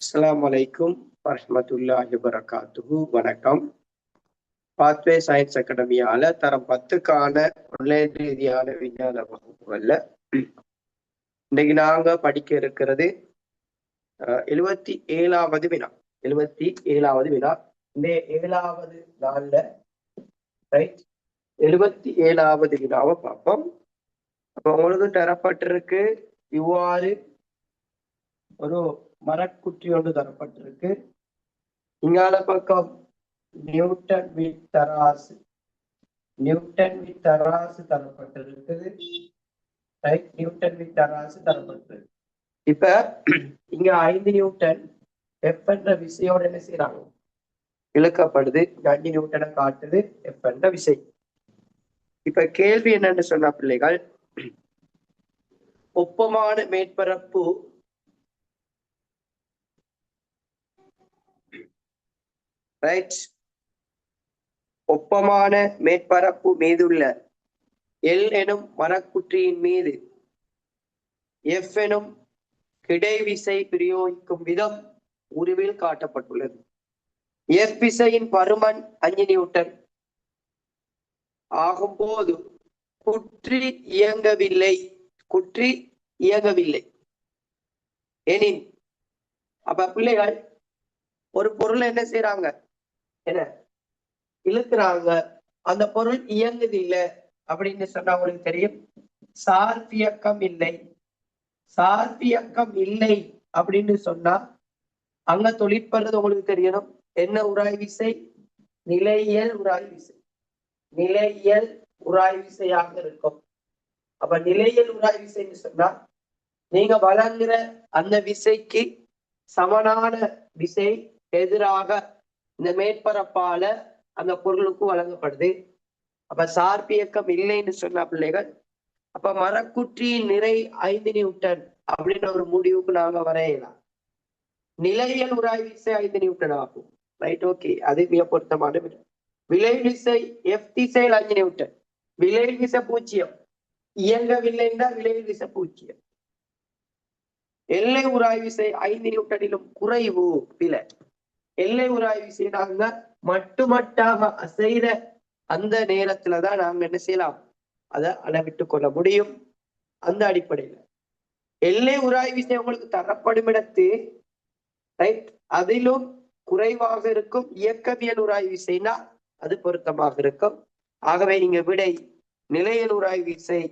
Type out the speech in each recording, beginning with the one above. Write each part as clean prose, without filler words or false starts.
அஸ்ஸலாமு அலைக்கும் வரஹ்மத்துல்லாஹி வபரகாத்துஹு. வணக்கம். பாத்வே சயின்ஸ் அகாடமியால தரம் 10க்கான ஆன்லைன் ரீதியான விஞ்ஞான வகுப்புகள்ல இன்னைக்கு நாங்க படிக்க இருக்கிறது 77வது வினா. 77வது வினா. இந்த 7வது நாள்ல ரைட் 77வது வினாவை பார்ப்போம். அப்ப உங்களுக்கு தரப்பட்டிருக்கு இவ்வாறு ஒரு மரக்குற்றி ஒன்று தரப்பட்டிருக்கு. இங்கால பக்கம் நியூட்டன் வித் தராசு தரப்பட்டிருக்குது. ரைட், நியூட்டன் வித் தராசு தரப்பட்டிருக்கு. இப்ப இங்க 5 நியூட்டன் எஃப் என்ற விசையோட என்ன செய்யறாங்க, இழுக்கப்படுது. 5 நியூட்டனை காட்டுது எஃப் என்ற விசை. இப்ப கேள்வி என்னன்னு சொன்னா பிள்ளைகள், ஒப்பமான மேற்பரப்பு ரைட், ஒப்பமான மேற்பரப்பு மீதுள்ள எல் எனும் மரக்குற்றியின் மீது எஃப் எனும் கிடைவிசை பிரயோகிக்கும் விதம் உருவில் காட்டப்பட்டுள்ளது. எஃப் விசையின் பருமன் 5 நியூட்டன் ஆகும் போது குற்றி இயங்கவில்லை எனின், அப்ப பிள்ளைகள் ஒரு பொருள் என்ன செய்யறாங்க, என்ன இழுக்கிறாங்க, அந்த பொருள் இயங்குது இல்லை அப்படின்னு சொன்னா உங்களுக்கு தெரியும், சார்பியக்கம் இல்லை அப்படின்னு சொன்னா அங்க தொழிற்படுறது உங்களுக்கு தெரியணும். என்ன உராய் விசை? நிலையியல் உராய் விசையாக இருக்கும். அப்ப நிலையியல் உராய் விசைன்னு சொன்னா நீங்க வழங்குற அந்த விசைக்கு சமனான விசை எதிராக இந்த மேற்பரப்பால அந்த பொருளுக்கு வழங்கப்படுது. அப்ப சார்பியக்கம் இல்லைன்னு சொன்னா பிள்ளைகள், அப்ப மரக்குற்றியின் நிறை 5 நியூட்டன் அப்படின்னு ஒரு முடிவுக்கு நாங்க வரையலாம். நிலையியல் உராய் விசை 5 நியூட்டன் ஆகும். ரைட், ஓகே, அது மிக பொருத்தமான விட. விலை விசை எஃப் திசையில் 5 நியூட்டன், விலை விசை 0, இயங்கவில்லைன்னா விலை விசை 0. எல்லை உராய் விசை 5 நியூட்டனிலும் குறைவு. விலை எல்லை உராய் விசை நாங்க மட்டுமட்டாக அசைற அந்த நேரத்துலதான் நாங்க என்ன செய்யலாம், அதை அளவிட்டு கொள்ள முடியும். அந்த அடிப்படையில எல்லை உராய் விசை உங்களுக்கு தரப்படும் இடத்து ரைட் அதிலும் குறைவாக இருக்கும். இயக்கவியல் உராய் விசைனா அது பொருத்தமாக இருக்கும். ஆகவே இங்க விடை நிலையல் உராய் விசை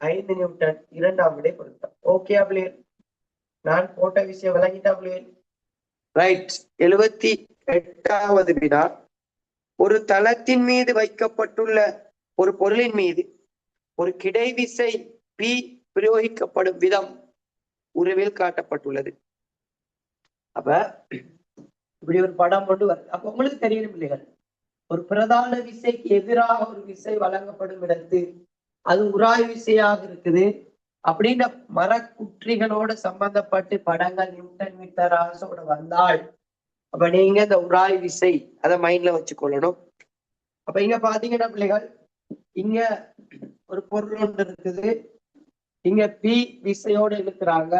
5 நியூட்டன், 2ஆம் விடை பொருத்தம். ஓகே பிள்ளைகள், நான் போட்ட விஷயம் விளங்கிட்டா பிள்ளைகள்? ரைட். 78வது வினா. ஒரு தளத்தின் மீது வைக்கப்பட்டுள்ள ஒரு பொருளின் மீது ஒரு கிடைவிசை பி பிரயோகிக்கப்படும் விதம் உருவில் காட்டப்பட்டுள்ளது. அப்ப இப்படி ஒரு படம் கொண்டு வருது. அப்ப உங்களுக்கு தெரியணும் பிள்ளைகள், ஒரு பிரதான விசைக்கு எதிராக ஒரு விசை வழங்கப்படும் இடத்து அது உராய் விசையாக இருக்குது அப்படின்ற மரக்குற்றிகளோட சம்பந்தப்பட்டு படங்கள் நியூட்டன் மீட்டர் ஆசோட வந்தால் அப்ப நீங்க இந்த உராய் விசை அதை மைண்ட்ல வச்சுக்கொள்ளணும். அப்ப இங்க பாத்தீங்கன்னா பிள்ளைகள், இங்க ஒரு பொருள் ஒன்று இருக்குது, இங்க பி விசையோட இழுக்கிறாங்க.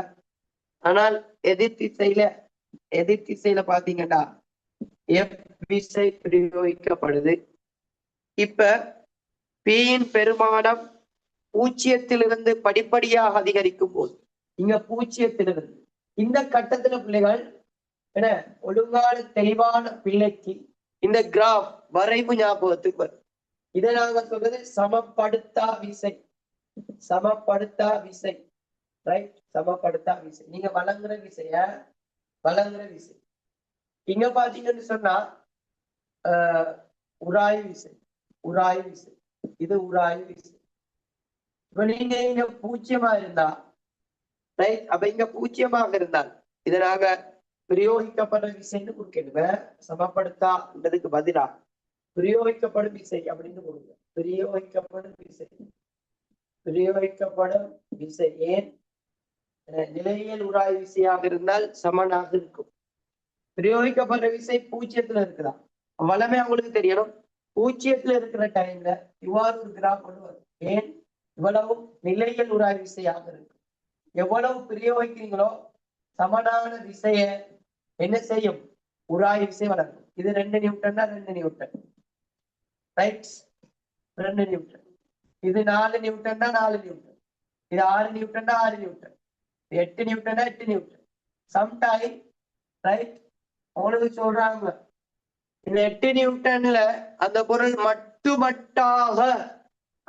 ஆனால் எதிர் திசையில பாத்தீங்கன்னா எஃப் விசை பிரயோகிக்கப்படுது. இப்ப பியின் பெருமானம் 0லிருந்து படிப்படியாக அதிகரிக்கும் போது, இங்க 0லிருந்து இந்த கட்டத்துல பிள்ளைகள் என்ன, ஒழுங்கான தெளிவான பிள்ளைக்கு இந்த கிராஃப் வரைவு ஞாபகத்துக்கு வரும். இதை நாங்க சொல்றது சமப்படுத்தா விசை. ரைட், சமப்படுத்தா விசை. நீங்க வழங்குற விசை இங்க பாத்தீங்கன்னு சொன்னா உராய் விசை, இது உராய் விசை. இப்ப நீங்க இங்க 0 இருந்தா ரைட், அப்ப இங்க 0 இருந்தால் இதை நாங்க பிரயோகிக்கப்படுற விசைன்னு கொடுக்கணுங்க. சமப்படுத்தான்றதுக்கு பதிலா பிரயோகிக்கப்படும் விசை அப்படின்னு கொடுங்க. பிரயோகிக்கப்படும் விசை ஏன் நிலையியல் உராய் விசையாக இருந்தால் சமனாக இருக்கும். பிரயோகிக்கப்படுற விசை 0ல இருக்குதா வளமே அவங்களுக்கு தெரியணும். 0ல இருக்கிற டைம்ல இவ்வாறு ஒரு கிராஃப் கொண்டு வரும். ஏன் இவ்வளவு நிலையியல் உராய் விசையாக இருக்கு. எவ்வளவு பிரயோகிக்கிறீங்களோ சமனான விசைய என்ன செய்யும்? உராய் விசை வளர்க்கும். இது 2 நியூட்டன்னா 2 நியூட்டன், ரைட்? 2 நியூட்டன். இது 4 நியூட்டன்னா 4 நியூட்டன். இது 6 நியூட்டன்னா 6 நியூட்டன். 8 நியூட்டன்னா 8 நியூட்டன். சம்டைம் ரைட் உங்களுக்கு சொல்றாங்க இந்த 8 நியூட்டன்ல அந்த பொருள் மட்டுமட்டாக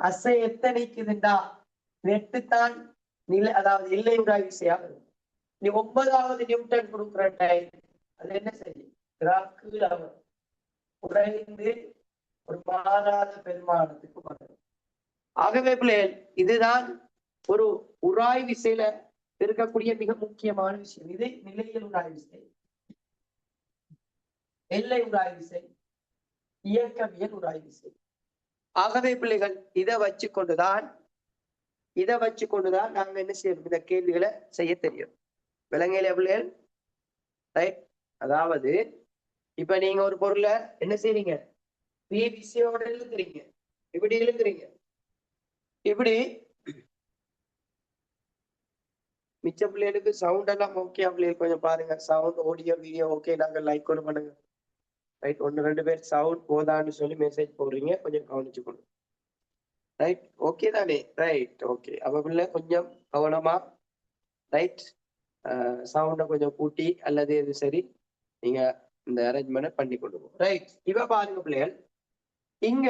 அசை எத்தனைக்குதுண்டா 8 தான் நிலை, அதாவது எல்லை உராய் விசையாக இருக்கும். நீ 9வது நியூட்டன் கொடுக்குற டைம் அது என்ன செய்யும்? குறைந்து ஒரு மாறாத பெருமானத்துக்கு வரும். ஆகவே பிள்ளைகள் இதுதான் ஒரு உராய் விசையில இருக்கக்கூடிய மிக முக்கியமான விஷயம். இது நிலையியல் உராய் விசை, எல்லை உராய் விசை, இயக்கவியல் உராய் விசை. ஆகவே பிள்ளைகள் இதை வச்சு கொண்டுதான் நாங்க என்ன செய்யணும்? இந்த கேள்விகளை செய்ய தெரியும். விலங்கையில பிள்ளைகள் ரைட். அதாவது இப்ப நீங்க ஒரு பொருளை என்ன செய்றீங்க? விசையோட இழுக்கிறீங்க, இப்படி இழுக்கிறீங்க, இப்படி. மிச்ச பிள்ளைகளுக்கு சவுண்ட் எல்லாம் ஓகே பிள்ளைகள் கொஞ்சம் பாருங்க. சவுண்ட், ஆடியோ, வீடியோ ஓகே, நாங்க லைக் ஒன்று பண்ணுங்க. ரைட். 1-2 பேர் சவுண்ட் போதான்னு சொல்லி மெசேஜ் போடுறீங்க, கொஞ்சம் கவனிச்சுக்கணும். ரைட், ஓகே தானே? Right, okay. அப்ப பிள்ளை கொஞ்சம் கவனமா ரைட் சவுண்டை கொஞ்சம் கூட்டி அல்லது எது சரி நீங்க இந்த அரேஞ்ச்மெண்ட் பண்ணி கொடுங்க. ரைட். இப்ப பாருங்க பிள்ளைகள், இங்க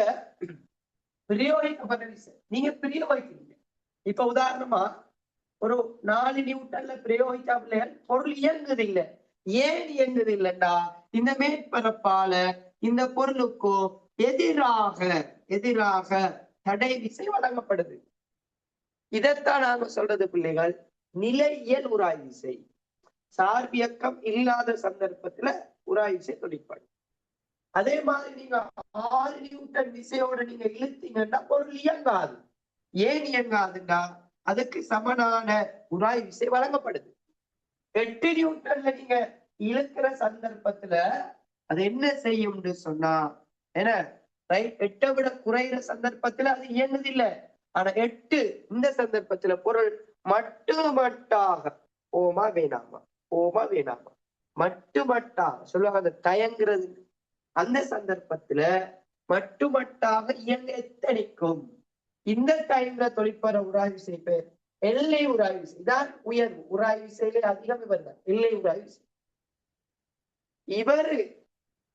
பிரயோகிக்கப்பட்ட விஷயம் நீங்க பிரயோகிக்கிறீங்க. இப்ப உதாரணமா ஒரு 4 நியூட்டன்ல பிரயோகிச்சா பிள்ளைகள் பொருள் இயங்குது இல்லை. ஏன் இயங்குது இல்லைண்டா இந்த மேற்பரப்பால இந்த பொருளுக்கோ எதிராக தடை விசை வழங்கப்படுது. இதைத்தான் நாங்க சொல்றது பிள்ளைகள் நிலையியல் உராய் விசை. சார்பியக்கம் இல்லாத சந்தர்ப்பத்துல உராய் விசை தொழிற்பாடு. அதே மாதிரி நீங்க 6 நியூட்டன் விசையோட நீங்க இழுத்தீங்கன்னா பொருள் இயங்காது. ஏன் இயங்காதுன்னா அதுக்கு சமனான உராய் விசை வழங்கப்படுது. 8 நியூட்டன்ல நீங்க இழுக்கிற சந்தர்ப்பத்துல அது என்ன செய்யும்னு சொன்னா என்ன ரைட், 8 விட குறைகிற சந்தர்ப்பத்துல அது இயங்குது இல்லை. ஆனா 8 இந்த சந்தர்ப்பத்துல பொருள் மட்டுமட்டாக மட்டுமட்டாக சொல்லுவாங்க. அந்த தயங்குறது அந்த சந்தர்ப்பத்துல மட்டுமட்டாக இயங்க எத்தனைக்கும் இந்த டைம்ல தொழிற்பட உராய் விசை பேர் எல்லை உராய் விசை. தான் உயர்வு உராய் விசையிலே அதிகம் இவர் தான் எல்லை உராய் விசை. இவர்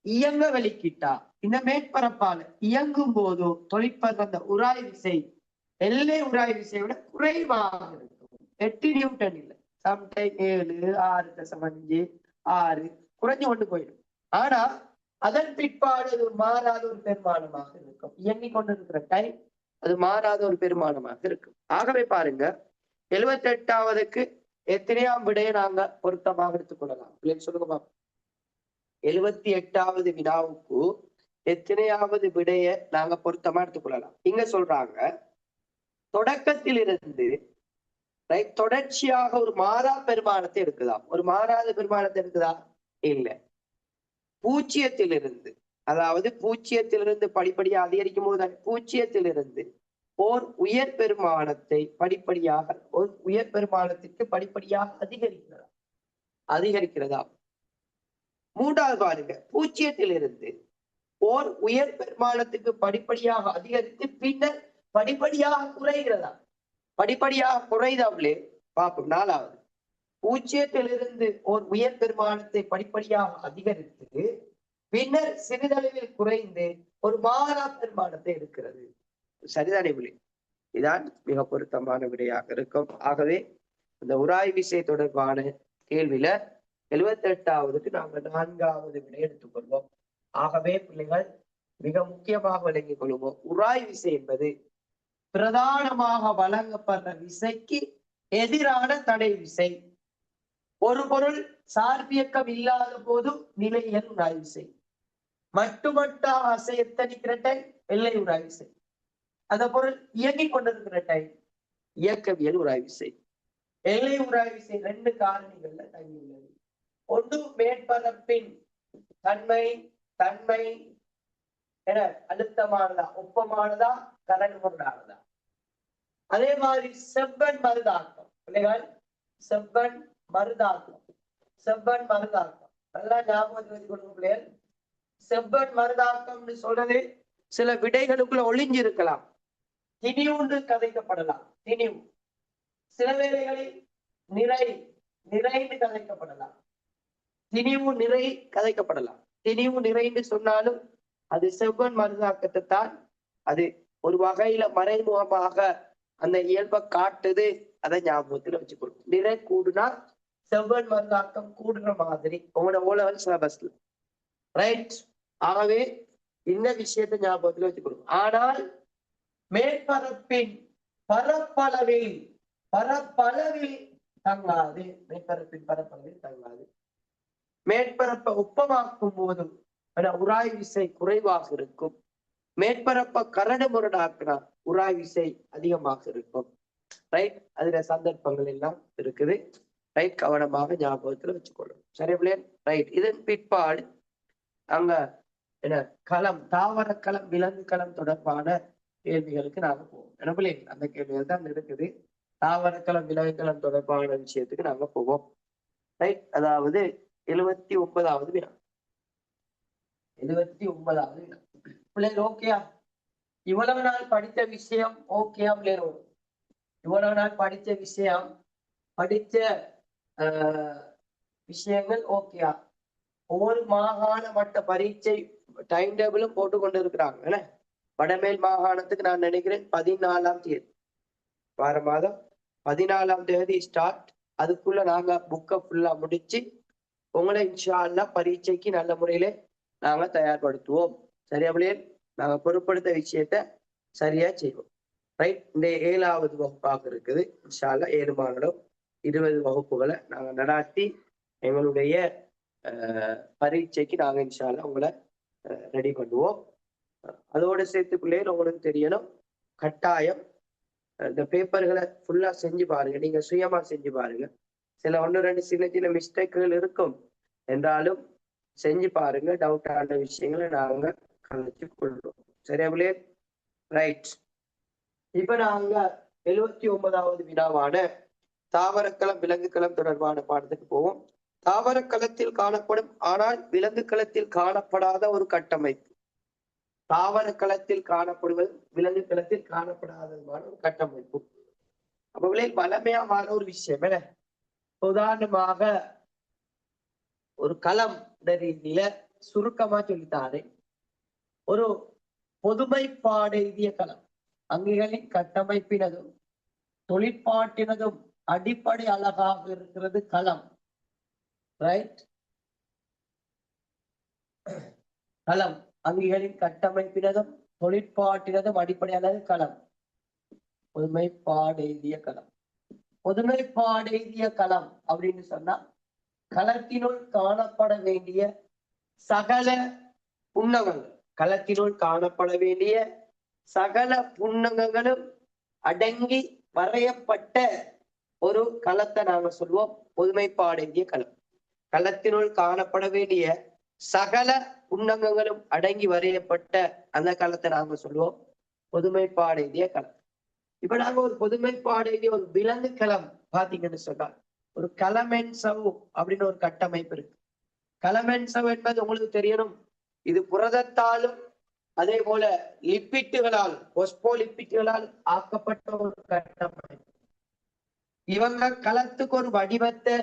இயங்க வெளிக்கிட்டா இந்த மேற்பரப்பால இயங்கும் போதோ தொழிற்பட அந்த உராய் விசை எல்லை உராய் விசையை விட குறைவாக இருக்கும். 8 நியூட்டன் இல்லை, சம்டைம் 7, 6.5, 6 குறைஞ்சு கொண்டு போயிடும். ஆனா அதன் பிற்பாடு அது மாறாத ஒரு பெருமானமாக இருக்கும். இயங்கிக் கொண்டிருக்கிற டைம் அது மாறாத ஒரு பெருமானமாக இருக்கும். ஆகவே பாருங்க 78வதுக்கு எத்தனையாம் விடையை நாங்க பொருத்தமாக எடுத்துக்கொள்ளலாம்? சொல்லுங்க பாப்போம். 78வது வினாவுக்கு எத்தனையாவது விடைய நாங்க பொருத்தமா எடுத்துக்கொள்ளலாம்? இங்க சொல்றாங்க தொடக்கத்திலிருந்து தொடர்ச்சியாக ஒரு மாறா பெருமானத்தை எடுக்குதா? ஒரு மாறாத பெருமானத்தை எடுக்குதா? இல்ல. பூஜ்ஜியத்திலிருந்து, அதாவது பூஜ்ஜியத்திலிருந்து படிப்படியாக அதிகரிக்கும் போது பூஜ்ஜியத்திலிருந்து ஓர் உயர் பெருமானத்தை படிப்படியாக ஒரு உயர் பெருமானத்திற்கு படிப்படியாக அதிகரிக்கிறதா? மூன்றாவது பாருங்க, பூஜ்ஜியத்திலிருந்து ஓர் உயர் பெருமானத்துக்கு படிப்படியாக அதிகரித்து பின்னர் படிப்படியாக குறைகிறதா? படிப்படியாக குறைதாவிலே பார்ப்போம். 4வது, பூஜ்ஜியத்திலிருந்து ஓர் உயர் பெருமானத்தை படிப்படியாக அதிகரித்து பின்னர் சிறிதளவில் குறைந்து ஒரு மாறா பெருமானத்தை எடுக்கிறது. சரிதானே விலை? இதான் மிக பொருத்தமான விடையாக இருக்கும். ஆகவே இந்த உராய் விசை தொடர்பான கேள்வியில 78வதுக்கு நாங்கள் 4வது விடை எடுத்துக்கொள்வோம். ஆகவே பிள்ளைகள் மிக முக்கியமாக விளங்கிக் கொள்வோம். உராய் விசை என்பது பிரதானமாக வழங்கப்படுற விசைக்கு எதிரான தடை விசை. ஒரு பொருள் சார்பியக்கம் இல்லாத போது நிலையியல் உராய் விசை, மட்டுமட்டாக அசை எத்தனிக்கிற டைம் எல்லை உராய் விசை, அந்த பொருள் இயங்கிக் கொண்டிருக்கிற டைம் இயக்கவியல் உராய் விசை. எல்லை உராய் விசை 2 காரணிகள்ல தங்கியுள்ளது. ஒன்று மேற்பரப்பின் தன்மை என அழுத்தமானதா, ஒப்பமானதா, கரண்முரடானதா. அதே மாதிரி செவ்வன் மருதாக்கம் பிள்ளைகள், செவ்வன் மருதாக்கம். செவ்வன் மருதாக்கம் நல்லா ஞாபகம் வச்சு கொடுங்க பிள்ளைகள். செவ்வன் மருதாக்கம்னு சொல்றது சில விடைகளுக்குள்ள ஒளிஞ்சு இருக்கலாம். திணிவுண்டு கதைக்கப்படலாம். திணிவு சில வேளைகளில் நிறைந்து கதைக்கப்படலாம். திணிவு நிறை கதைக்கப்படலாம். திணிவு நிறைந்து சொன்னாலும் அது செவ்வன் மருதாக்கத்தை தான். அது ஒரு வகையில மறைமுகமாக அந்த இயல்பை காட்டுது. அதை ஞாபகத்துல வச்சுக்கணும். நிறை கூடுனா செவ்வன் மருதாக்கம் கூடுற மாதிரி உங்களோட ஓலவல் சிலபஸ்ல ரைட். ஆகவே இந்த விஷயத்தை ஞாபகத்துல வச்சுக்கணும். ஆனால் மேற்பரப்பின் பரப்பளவில் தங்காது. மேற்பரப்பின் பரப்பளவில் தங்காது. மேற்பரப்பை ஒப்பமாக்கும் போதும் உராய் விசை குறைவாக இருக்கும். மேற்பரப்பை கரடு முரடாக்குனா உராய் விசை அதிகமாக இருக்கும். ரைட். அதுல சந்தர்ப்பங்கள் எல்லாம் இருக்குது. ரைட். கவனமாக ஞாபகத்துல வச்சுக்கொள்ளும். சரி பிள்ளைகள். ரைட். இதன் பிற்பாடு அங்க என்ன களம், தாவர களம், விலங்கு களம் தொடர்பான கேள்விகளுக்கு நாங்க போவோம். என்ன பிள்ளைகள்? அந்த கேள்விகள் தான் இருக்குது. தாவர களம், விலங்கு களம் தொடர்பான விஷயத்துக்கு நாங்க போவோம். ரைட். அதாவது 79வது வினா. 79வது வினா. பிள்ளைகள் ஓகேயா? இவ்வளவு நாள் படித்த விஷயம் ஓகேயா பிள்ளைகள்? இவ்வளவு நாள் படித்த விஷயங்கள் ஓகேயா? ஒவ்வொரு மாகாண மட்ட பரீட்சை டைம் டேபிளும் போட்டு கொண்டு இருக்கிறாங்க. வடமேல் மாகாணத்துக்கு நான் நினைக்கிறேன் 14ஆம் தேதி, வார மாதம் 14ஆம் தேதி ஸ்டார்ட். அதுக்குள்ள நாங்க புக்கை ஃபுல்லா முடிச்சு உங்களை இன்ஷா அல்லாஹ் பரீட்சைக்கு நல்ல முறையில நாங்க தயார்படுத்துவோம். சரியா பிள்ளைகள்? நாங்க பொருட்படுத்த விஷயத்த சரியா செய்வோம். ரைட். இந்த 7வது வகுப்பாக இருக்குது. இன்ஷா அல்லாஹ் 7 மாதம் 20 வகுப்புகளை நாங்க நடாத்தி எங்களுடைய பரீட்சைக்கு நாங்க இன்ஷா அல்லாஹ் உங்களை ரெடி பண்ணுவோம். அதோட சேர்த்து பிள்ளைகள் உங்களுக்கு தெரியணும், கட்டாயம் இந்த பேப்பர்களை ஃபுல்லா செஞ்சு பாருங்க. நீங்க சுயமா செஞ்சு பாருங்க. சில 1-2 சின்ன மிஸ்டேக்குகள் இருக்கும் என்றாலும் செஞ்சு பாருங்க. டவுட்டான விஷயங்களை நாங்க கலைச்சு கொள்றோம். சரியா பிள்ளைகள்? ரைட். இப்ப நாங்க 79வது வினாவான தாவரக்களம், விலங்குக்களம் தொடர்பான பாடத்துக்கு போவோம். தாவர களத்தில் காணப்படும் ஆனால் விலங்கு களத்தில் காணப்படாத ஒரு கட்டமைப்பு. தாவர களத்தில் காணப்படுவது, விலங்கு களத்தில் காணப்படாததுமான ஒரு கட்டமைப்பு. அப்ப பலமையான ஒரு விஷயம். என்ன உதாரணமாக ஒரு களம் ரீதியில சுருக்கமா சொல்லித்தாரு. ஒரு பொதுமைப்பாடு எழுதிய களம் அங்கிகளின் கட்டமைப்பினதும் தொழிற்பாட்டினதும் அடிப்படை அழகாக இருக்கிறது களம். ரைட். களம் அங்கிகளின் கட்டமைப்பினதும் தொழிற்பாட்டினதும் அடிப்படையானது களம். பொதுமைப்பாடு எழுதிய களம். பொதுமைப்பாடு எழுதிய களம் அப்படின்னு சொன்னா களத்தினுள் காணப்பட வேண்டிய சகல புன்னகங்கள், களத்தினுள் காணப்பட வேண்டிய சகல புன்னகங்களும் அடங்கி வரையப்பட்ட ஒரு களத்தை நாங்க சொல்லுவோம் பொதுமைப்பாடு எழுதிய களம். களத்தினுள் காணப்பட வேண்டிய சகல புன்னகங்களும் அடங்கி வரையப்பட்ட அந்த களத்தை நாங்க சொல்லுவோம் பொதுமைப்பாடு எழுதிய களம். இப்ப நாங்க ஒரு பொதுமைப்பாடு எழுதிய ஒரு விலங்கு களம் பாத்தீங்கன்னு சொன்னா ஒரு களமென் சவு அப்படின்னு ஒரு கட்டமைப்பு இருக்கு. களமென் சவு என்பது உங்களுக்கு தெரியணும், இது புரதத்தாலும் அதே போல லிப்பிட்டுகளால், ஒஸ்போலிப்பிட்டுகளால் ஆக்கப்பட்ட ஒரு கட்டமைப்பு. இவங்க களத்துக்கு ஒரு வடிவத்தை,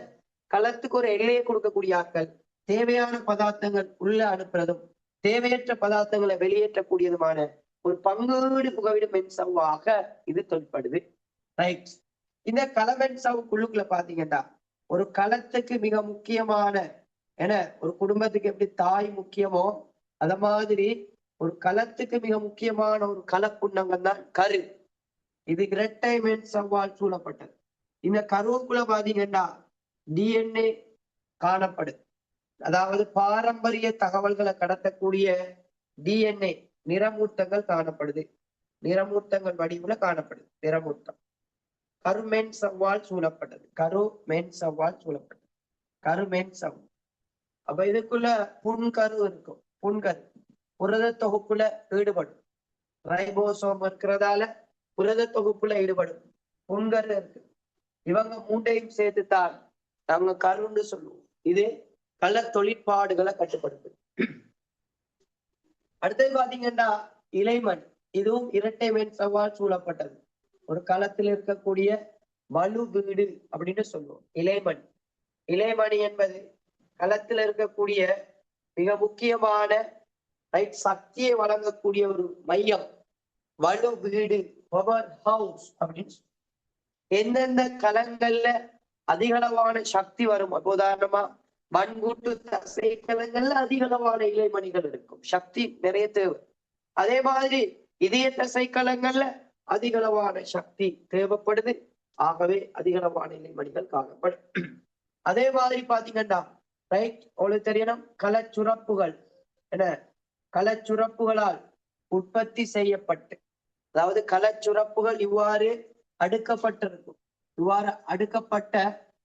களத்துக்கு ஒரு எல்லையை கொடுக்கக்கூடிய ஆட்கள். தேவையான பதார்த்தங்கள் உள்ள அனுப்புறதும் தேவையற்ற பதார்த்தங்களை வெளியேற்றக்கூடியதுமான ஒரு பங்கீடு புகவிடும் மென்சவ்வாக இது தொல்படுது. ரைட். இந்த களமென் சவு குழுக்குள்ள பாத்தீங்கன்னா ஒரு களத்துக்கு மிக முக்கியமான, என ஒரு குடும்பத்துக்கு எப்படி தாய் முக்கியமோ அத மாதிரி ஒரு களத்துக்கு மிக முக்கியமான ஒரு களப்புண்ணங்கள் தான் கரு. இது இரட்டை மென்சவ்வால் சூழப்பட்டது. இந்த கருவுக்குள்ள பாத்தீங்கன்னா டிஎன்ஏ காணப்படுது. அதாவது பாரம்பரிய தகவல்களை கடத்தக்கூடிய டிஎன்ஏ நிறமூர்த்தங்கள் காணப்படுது. நிறமூர்த்தங்கள் வடிவுல காணப்படுது. நிறமூர்த்தம் கருமென் சவ்வால் சூழப்பட்டது. கருமென் சவ்வால் சூழப்பட்டது. கருமென் சவ். அப்ப இதுக்குள்ள புன்கரு இருக்கும். புன்கரு புரத தொகுப்புல ஈடுபடும். ரைபோசோம் இருக்கிறதால புரத தொகுப்புல ஈடுபடும். புன்கரு இருக்கு. இவங்க மூண்டையும் சேர்த்துத்தான் நாங்க கருன்னு சொல்லுவோம். இது கள தொழிற்பாடுகளை கட்டுப்படுத்தும். அடுத்தது பாத்தீங்கன்னா இலைமண். இதுவும் இரட்டை மென் சவால் சூழப்பட்டது. ஒரு களத்தில் இருக்கக்கூடிய வலு வீடு அப்படின்னு சொல்லுவோம். இலைமண். இலைமணி என்பது களத்தில் இருக்கக்கூடிய மிக முக்கியமான சக்தியை வழங்கக்கூடிய ஒரு மையம். வலு வீடு, பவர் ஹவுஸ் அப்படின்னு சொல்லுவோம். எந்தெந்த களங்கள்ல அதிகளவான சக்தி வரும், உதாரணமா மண்கூட்டு தசை களங்கள்ல அதிகளவான இலைமணிகள் இருக்கும், சக்தி நிறைய தேவை. அதே மாதிரி இதய தசை களங்கள்ல அதிகளவான சக்தி தேவைப்படுது. ஆகவே அதிகளவான இலைமணிகள் காணப்படும். அதே மாதிரி பாத்தீங்கன்னா உங்களுக்கு தெரியணும், களச்சுரப்புகள் என களச்சுரப்புகளால் உற்பத்தி செய்யப்பட்டு, அதாவது களச்சுரப்புகள் இவ்வாறு அடுக்கப்பட்டிருக்கும். இவ்வாறு அடுக்கப்பட்ட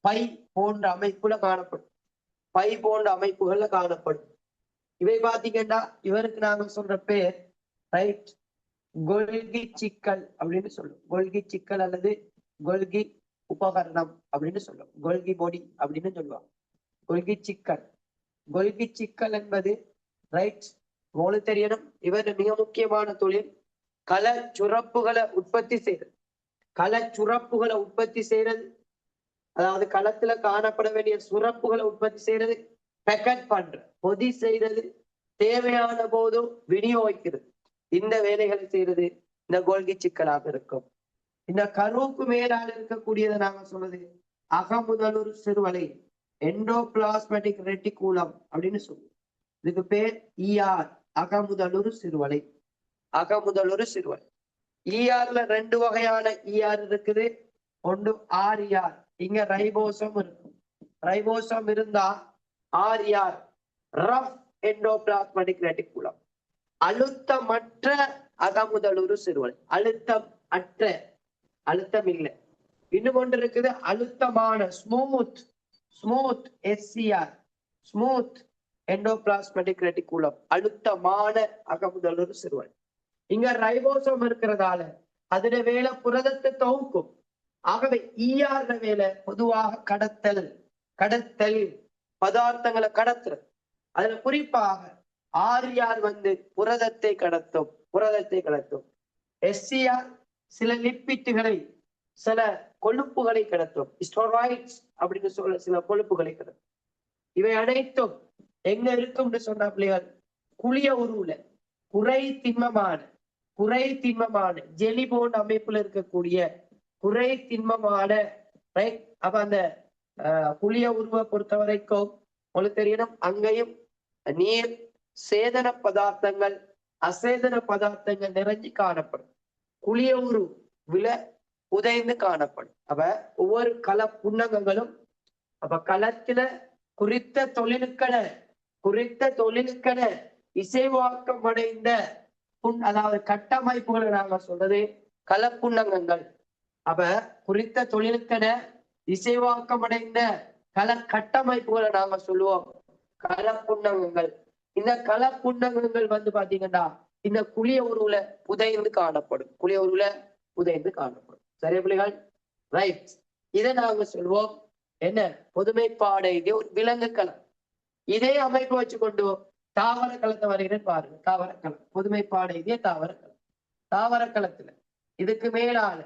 பை போன்ற அமைப்புல காணப்படும். பை போன்ற அமைப்புகள்ல காணப்படும். இவை பாத்தீங்கன்னா இவருக்கு நாங்க சொல்ற பேர் கொள்கி சிக்கல் அப்படின்னு சொல்லுவோம். கொள்கி சிக்கல் அல்லது கொள்கி உபகரணம் அப்படின்னு சொல்லுவோம். கொள்கி பொடி அப்படின்னு சொல்லுவாங்க. கொள்கி சிக்கல். கொள்கி சிக்கல் என்பது உங்களுக்கு தெரியணும், இவர் மிக முக்கியமான தொழில் கள சுரப்புகளை உற்பத்தி செய்யறது. கள சுரப்புகளை உற்பத்தி செய்யறது, அதாவது களத்துல காணப்பட வேண்டிய சுரப்புகளை உற்பத்தி செய்யறது, பேக்கெட் பண்ற, பொதி செய்யறது, தேவையான போதும் விநியோகிக்கிறது. இந்த வேலைகளை செய்யறது இந்த கொள்கை சிக்கலாக இருக்கும். இந்த கருவுக்கு மேலால் இருக்கக்கூடியதை நாங்க சொல்றது அகமுதலுறு சிறுவலை, எண்டோபிளாஸ்மேட்டிக் ரெட்டிகுலம் அப்படின்னு சொல்லுவோம். இதுக்கு பேர் ER, அகமுதலுறு சிறுவலை. அகமுதலுறு சிறுவலை. ERல 2 வகையான ER இருக்குது. ஒன்று RER, இங்க ரைபோசம் இருக்கும். ரைபோசம் இருந்தா RER, ரஃப் எண்டோபிளாஸ்மேட்டிக் ரெட்டிகுலம், அழுத்தமற்ற அகமுதலுறு சிறுவலை. அழுத்தம் அற்ற, அழுத்தம் இல்லை. இன்னும் ஒன்று இருக்குது அழுத்தமான, smooth. Smooth SCR, smooth endoplasmic reticulum, அழுத்தமான அகமுதலுறு சிறுவலை. இங்க ரைபோசோம் இருக்கிறதால அதோட வேலை புரதத்தை தொகுக்கும். ஆகவே ER வேலை பொதுவாக கடத்தல், கடத்தல் பதார்த்தங்களை கடத்துறது. அதுல குறிப்பாக RER புரதத்தை கடத்தும், புரதத்தை கடத்தும். SCR சில லிப்பிட்டுகளை, சில கொழுப்புகளை கடத்தும். ஸ்டெராய்ட்ஸ் அப்படின்னு சொல்ல சில கொழுப்புகளை கடத்தும். இவை அனைத்தும் எங்க இருக்கும்னு சொன்ன பிள்ளைகள், குளிய உருவுல குறை திண்மமான, குறை திண்மமான ஜெலி போன்ற அமைப்புல இருக்கக்கூடிய குறை திண்மமான அப்ப அந்த குளிய உருவை பொறுத்த வரைக்கும் உங்களுக்கு தெரியணும், அங்கேயும் நீர், சேதன பதார்த்தங்கள், அசேதன பதார்த்தங்கள் நிறைஞ்சு காணப்படும். குளிய உரு வில உதைந்து காணப்படும். அப்ப ஒவ்வொரு கள புன்னகங்களும் அப்ப களத்துல குறித்த தொழிலுக்கென இசைவாக்கம் அடைந்த அதாவது கட்டமைப்புகளை நாங்க சொல்றது களப்புன்னகங்கள். அப்ப குறித்த தொழிலுக்கென இசைவாக்கம் அடைந்த கட்டமைப்புகளை நாங்க சொல்லுவோம் களப்புன்னகங்கள். இந்த களப்புன்னகங்கள் பாத்தீங்கன்னா இந்த குளிய உருவுல புதைந்து காணப்படும். குளிய உருவுல புதைந்து காணப்படும். சரி பிள்ளைகள், ரைட். இதை நாங்க சொல்லுவோம் என்ன, பொதுமைப்பாடை ஒரு விலங்கு களம். இதே அமைப்பு வச்சுக்கொண்டு தாவர களத்தை வருகிறேன் பாருங்க. தாவர களம், பொதுமைப்பாடை இதே தாவர களம். தாவர களத்துல இதுக்கு மேலான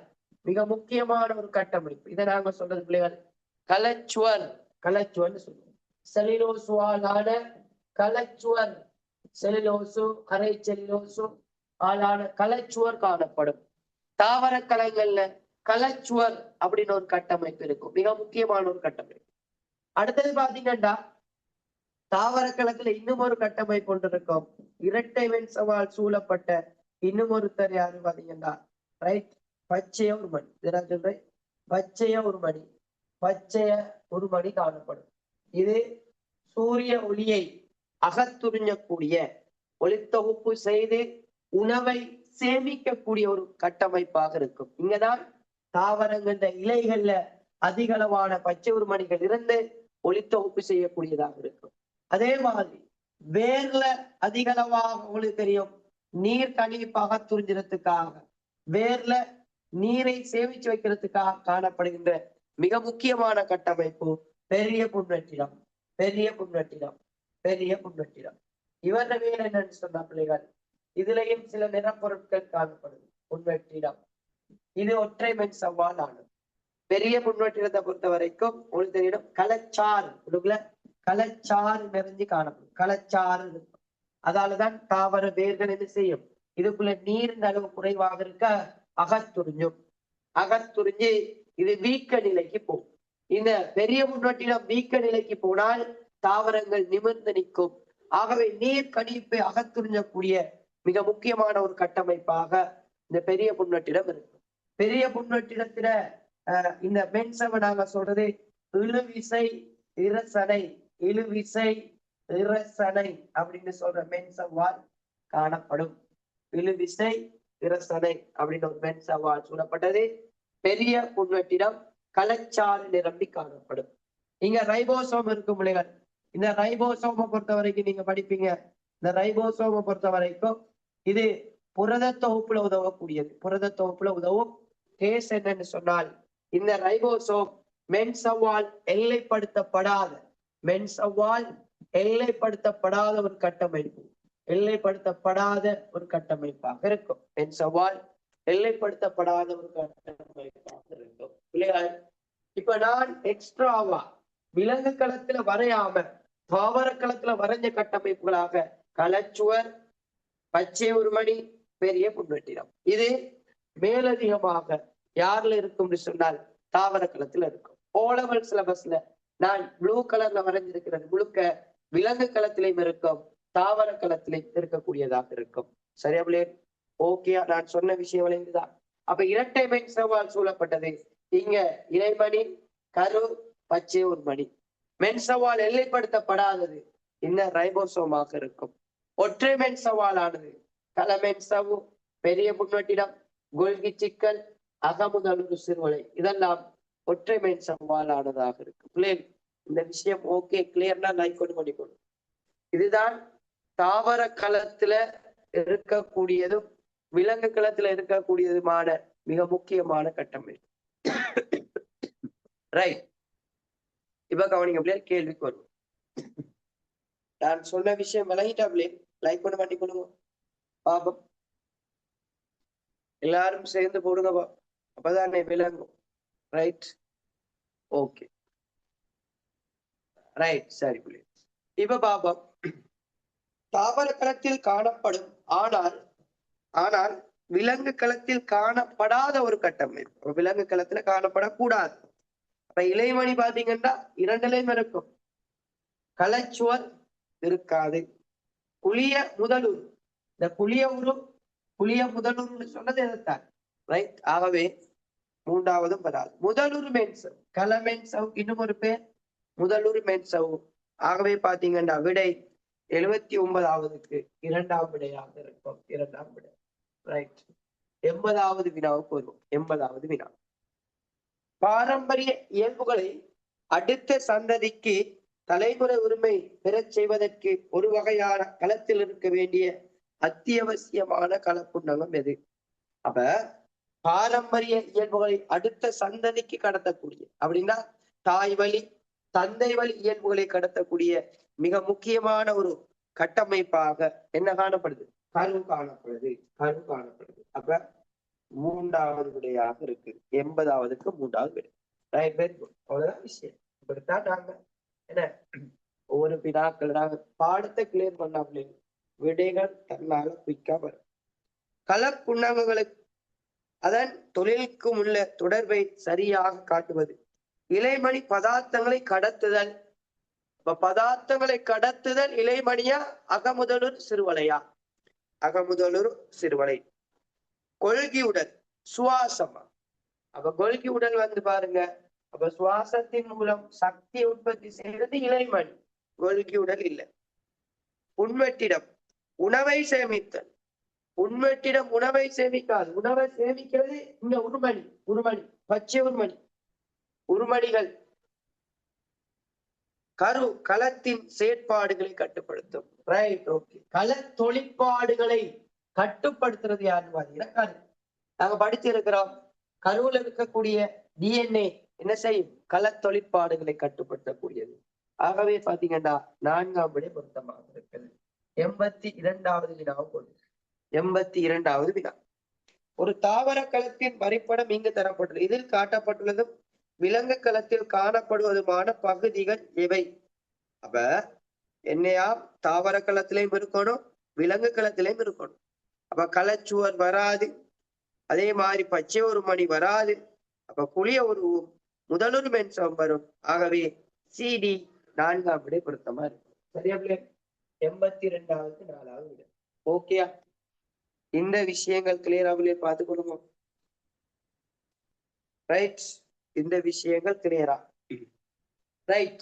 மிக முக்கியமான ஒரு கட்டமைப்பு. இதை நாங்க சொல்றது பிள்ளைகள் கலச்சுவர். கலச்சுவர்னு சொல்லுவோம். செல்லுலோசுவாலான கலச்சுவர், செல்லுலோசு, அரை செல்லுலோசு ஆளான கலச்சுவர் காணப்படும். தாவர களங்கள்ல கலச்சுவர் அப்படின்னு ஒரு கட்டமைப்பு இருக்கும், மிக முக்கியமான ஒரு கட்டமைப்பு. அடுத்தது பாத்தீங்கன்னா தாவர களத்துல இன்னும் ஒரு கட்டமைப்பு ஒன்று இருக்கும். இரட்டை வெண் சவால் சூழப்பட்ட இன்னும் ஒருத்தர் யாரு பாத்தீங்கன்னா பச்சைய ஒரு மணி. இதெல்லாம் சொல்றேன், பச்சைய ஒரு மணி. பச்சைய ஒரு மணி காணப்படும். இது சூரிய ஒளியை அகத்துறிஞ்சக்கூடிய, ஒளித்தொகுப்பு செய்து உணவை சேமிக்கக்கூடிய ஒரு கட்டமைப்பாக இருக்கும். இங்கதான் தாவரங்கள்ல இலைகள்ல அதிகளவான பச்சை உருமணிகள் இருந்து ஒளித்தொகுப்பு செய்யக்கூடியதாக இருக்கும். அதே மாதிரி வேர்ல அதிகளவாக உங்களுக்கு தெரியும், நீர் கணிப்பாக துரிஞ்சிறதுக்காக, வேர்ல நீரை சேமிச்சு வைக்கிறதுக்காக காணப்படுகின்ற மிக முக்கியமான கட்டமைப்பு பெரிய புன்வெற்றிடம், பெரிய புன்வெற்றிடம், பெரிய புன்வெற்றிடம். இவர வேலை என்னன்னு சொன்ன பிள்ளைகள், இதுலயும் சில நிறப்பொருட்கள் காணப்படும். புன்வெற்றிடம் இது ஒற்றை மென் சவால் ஆனது. பெரிய புன்வெற்றிடத்தை பொறுத்த வரைக்கும் உங்களுக்கு தெரியும், கலச்சாறு உடுக்குல கலச்சாறு நிறைஞ்சு காணப்படும். கலச்சாறு இருக்கும். அதாலதான் தாவர வேர்கள் என்ன செய்யும், இதுக்குள்ள நீரின் அளவு குறைவாக இருக்க அகத்துறிஞ்சும். அகத்துறிஞ்சு இது வீக்க நிலைக்கு போகும். இந்த பெரிய புன்வெற்றிடம் வீக்க நிலைக்கு போனால் தாவரங்கள் நிமிர்ந்து நிற்கும். ஆகவே நீர் கணிப்பை அகத்துறிஞ்சக்கூடிய மிக முக்கியமான ஒரு கட்டமைப்பாக இந்த பெரிய புன்வெற்றிடம் இருக்கு. பெரிய புன்வெற்றிடத்துல இந்த மென்சவ நாங்க சொல்றது இழுவிசை இரசனை, இழுவிசை இரசனை அப்படின்னு சொல்ற மென்சவால் காணப்படும். இழுவிசை இரசனை அப்படின்னு ஒரு மென்சவால் சொல்லப்பட்டது. பெரிய புன்வெற்றிடம் கலச்சாறு நிரம்பி காணப்படும். இங்க ரைபோசோம் இருக்கும் பிள்ளைகள். இந்த ரைபோசோமை பொறுத்த வரைக்கும் நீங்க படிப்பீங்க. இந்த ரைபோசோமை பொறுத்த வரைக்கும் இது புரத தொகுப்புல உதவக்கூடியது. புரத தொகுப்புல உதவும். கேஸ் என்னன்னு சொன்னால், இந்த ரைபோசோம் மென்சவால் எல்லைப்படுத்தப்படாத எல்லைப்படுத்தப்படாத ஒரு கட்டமைப்பு, எல்லைப்படுத்தப்படாத ஒரு கட்டமைப்பாக இருக்கும். மென்சவால் எல்லைப்படுத்தப்படாத ஒரு கட்டமைப்பாக இருக்கும். இல்லையா? இப்ப நான் எக்ஸ்ட்ராவா விலங்கு களத்துல வரையாம தாவர களத்துல வரைஞ்ச கட்டமைப்புகளாக களச்சுவர், பச்சை உருமணி, பெரிய புன்வெற்றிடம் இது மேலதிகமாக யாருல இருக்கும்னு சொன்னால் தாவர களத்துல இருக்கும். ஓலவல் சிலபஸ்ல நான் ப்ளூ கலர்ல வரைஞ்சிருக்கிறது முழுக்க விலங்கு களத்திலையும் இருக்கும், தாவர களத்திலையும் இருக்கக்கூடியதாக இருக்கும். சரியா பிள்ளை? ஓகேயா? நான் சொன்ன விஷயம் விளைந்துதான். அப்ப இரட்டை மென் சவால் சூழப்பட்டது. இங்க இலைமணி, கரு, பச்சை உருமணி. மென் சவால் எல்லைப்படுத்தப்படாதது இந்த ரைபோசோமாக இருக்கும். ஒற்றை மென் சவாலானது கலமென் சவு, பெரிய புன்வெற்றிடம், கோல்கி சிக்கல், அகமுதலுறு சிறுவலை இதெல்லாம் ஒற்றை மென் சவாலானதாக இருக்கு. பிள்ளைகள் இந்த விஷயம் ஓகே கிளியர்னா லைக் கொண்டு பண்ணிக்கணும். இதுதான் தாவர களத்துல இருக்கக்கூடியதும் விலங்கு களத்துல இருக்கக்கூடியதுமான மிக முக்கியமான கட்டமைப்பு. ரைட். இப்ப கவனிங்க பிள்ளைகள், கேள்விக்கு வரும். நான் சொன்ன விஷயம் விலகிட்டா பிள்ளைகள் லைக் பண்ண மாட்டி கொடுங்க பாபம். எல்லாரும் சேர்ந்து போடுங்க, அப்பதானே விளங்கும். ரைட்? Okay right. சரி பிள்ளை. இப்ப பாபம் தாவர களத்தில் காணப்படும் ஆனால் விலங்கு களத்தில் காணப்படாத ஒரு கட்டமைப்பு. விலங்கு களத்துல காணப்படக்கூடாது. அப்ப இலைமணி பாத்தீங்கன்னா இரண்டுலையும் இருக்கும். களச்சுவர் இருக்காது. புளிய முதலூர், இந்த புளிய முதலூர்னு சொன்னது எதைத்தான்? ரைட். ஆகவே மூன்றாவதும் வராது. முதலூர் மென்சவ், களமென்சவ் இன்னும் ஒரு பேர் முதலூர் மென்சவ். ஆகவே பாத்தீங்கன்னா விடை 79வதுக்கு இரண்டாம் விடையாக இருக்கும். இரண்டாம் விடை. ரைட். 80வது வினாவுக்கு வருவோம். 80வது வினா. பாரம்பரிய இயல்புகளை அடுத்த சந்ததிக்கு தலைமுறை உரிமை பெறச் செய்வதற்கு ஒரு வகையான களத்தில் இருக்க வேண்டிய அத்தியாவசியமான களப்புண்ணகம் எது? அப்ப பாரம்பரிய இயல்புகளை அடுத்த சந்ததிக்கு கடத்தக்கூடிய அப்படின்னா தாய் வழி தந்தை வழி இயல்புகளை கடத்தக்கூடிய மிக முக்கியமான ஒரு கட்டமைப்பாக என்ன காணப்படுது? கரு காணப்படுது. அப்ப மூன்றாவது விடையாக இருக்கு. 80வதுக்கு மூன்றாவது விடை. அவ்வளவுதான் விஷயம். இப்படித்தான் நாங்க என்ன ஒவ்வொரு வினாக்கள் நாங்க பாடத்தை கிளியர் பண்ணாமலே விடைகள் தன்னால குயிக்கா வரும். களப்புண்ணங்களுக்கு அதன் தொழிலுக்கும் உள்ள தொடர்பை சரியாக காட்டுவது. இலைமணி பதார்த்தங்களை கடத்துதல். பதார்த்தங்களை கடத்துதல் இலைமணியா அகமுதலூர் சிறுவலையா? அகமுதலூர் சிறுவலை. கொள்கி உடல் சுவாசமா? அப்ப கொள்கி உடல் வந்து பாருங்க, அப்ப சுவாசத்தின் மூலம் சக்தியை உற்பத்தி செய்யறது இலைமணி. கொள்கி உடல் இல்லை. புன்வெற்றிடம் உணவை சேமித்தல். புன்வெற்றிடம் உணவை சேமிக்காது. உணவை சேமிக்கிறது இங்க உருமணி, பச்சை உருமணிகள். கரு களத்தின் செயற்பாடுகளை கட்டுப்படுத்தும். ரைட். ஓகே. கள தொழிற்பாடுகளை கட்டுப்படுத்துறது யாருன்னு பாத்தீங்கன்னா கரு. நாங்க படிச்சிருக்கிறோம். கருவில் இருக்கக்கூடிய DNA என்ன செய்யும்? கள தொழிற்பாடுகளை கட்டுப்படுத்தக்கூடியது. ஆகவே பாத்தீங்கன்னா 4ஆம் விடை பொருத்தமாக இருக்கிறது. 82வது வினாவும் 82வது வினா. ஒரு தாவர களத்தின் வரைபடம் இங்கு தரப்பட்டுள்ளது. இதில் காட்டப்பட்டுள்ளதும் விலங்கு களத்தில் காணப்படுவதுமான பகுதிகள் எவை? அப்ப என்னையா தாவர களத்திலையும் இருக்கணும், விலங்கு களத்திலையும் இருக்கணும். அப்ப களச்சுவர் வராது, அதே மாதிரி பச்சை ஒரு மணி வராது, அப்ப புளிய உருவும் முதலொரு மென்சம் வரும். ஆகவே சிடி 4ஆம் விடை பொருத்தமா இருக்கும். சரியா பிள்ளை? 82வது 4வது விடை. ஓகேயா? இந்த விஷயங்கள் கிளியரா பிள்ளை பார்த்து கொடுங்க. ரைட், இந்த விஷயங்கள் கிளியரா? ரைட்.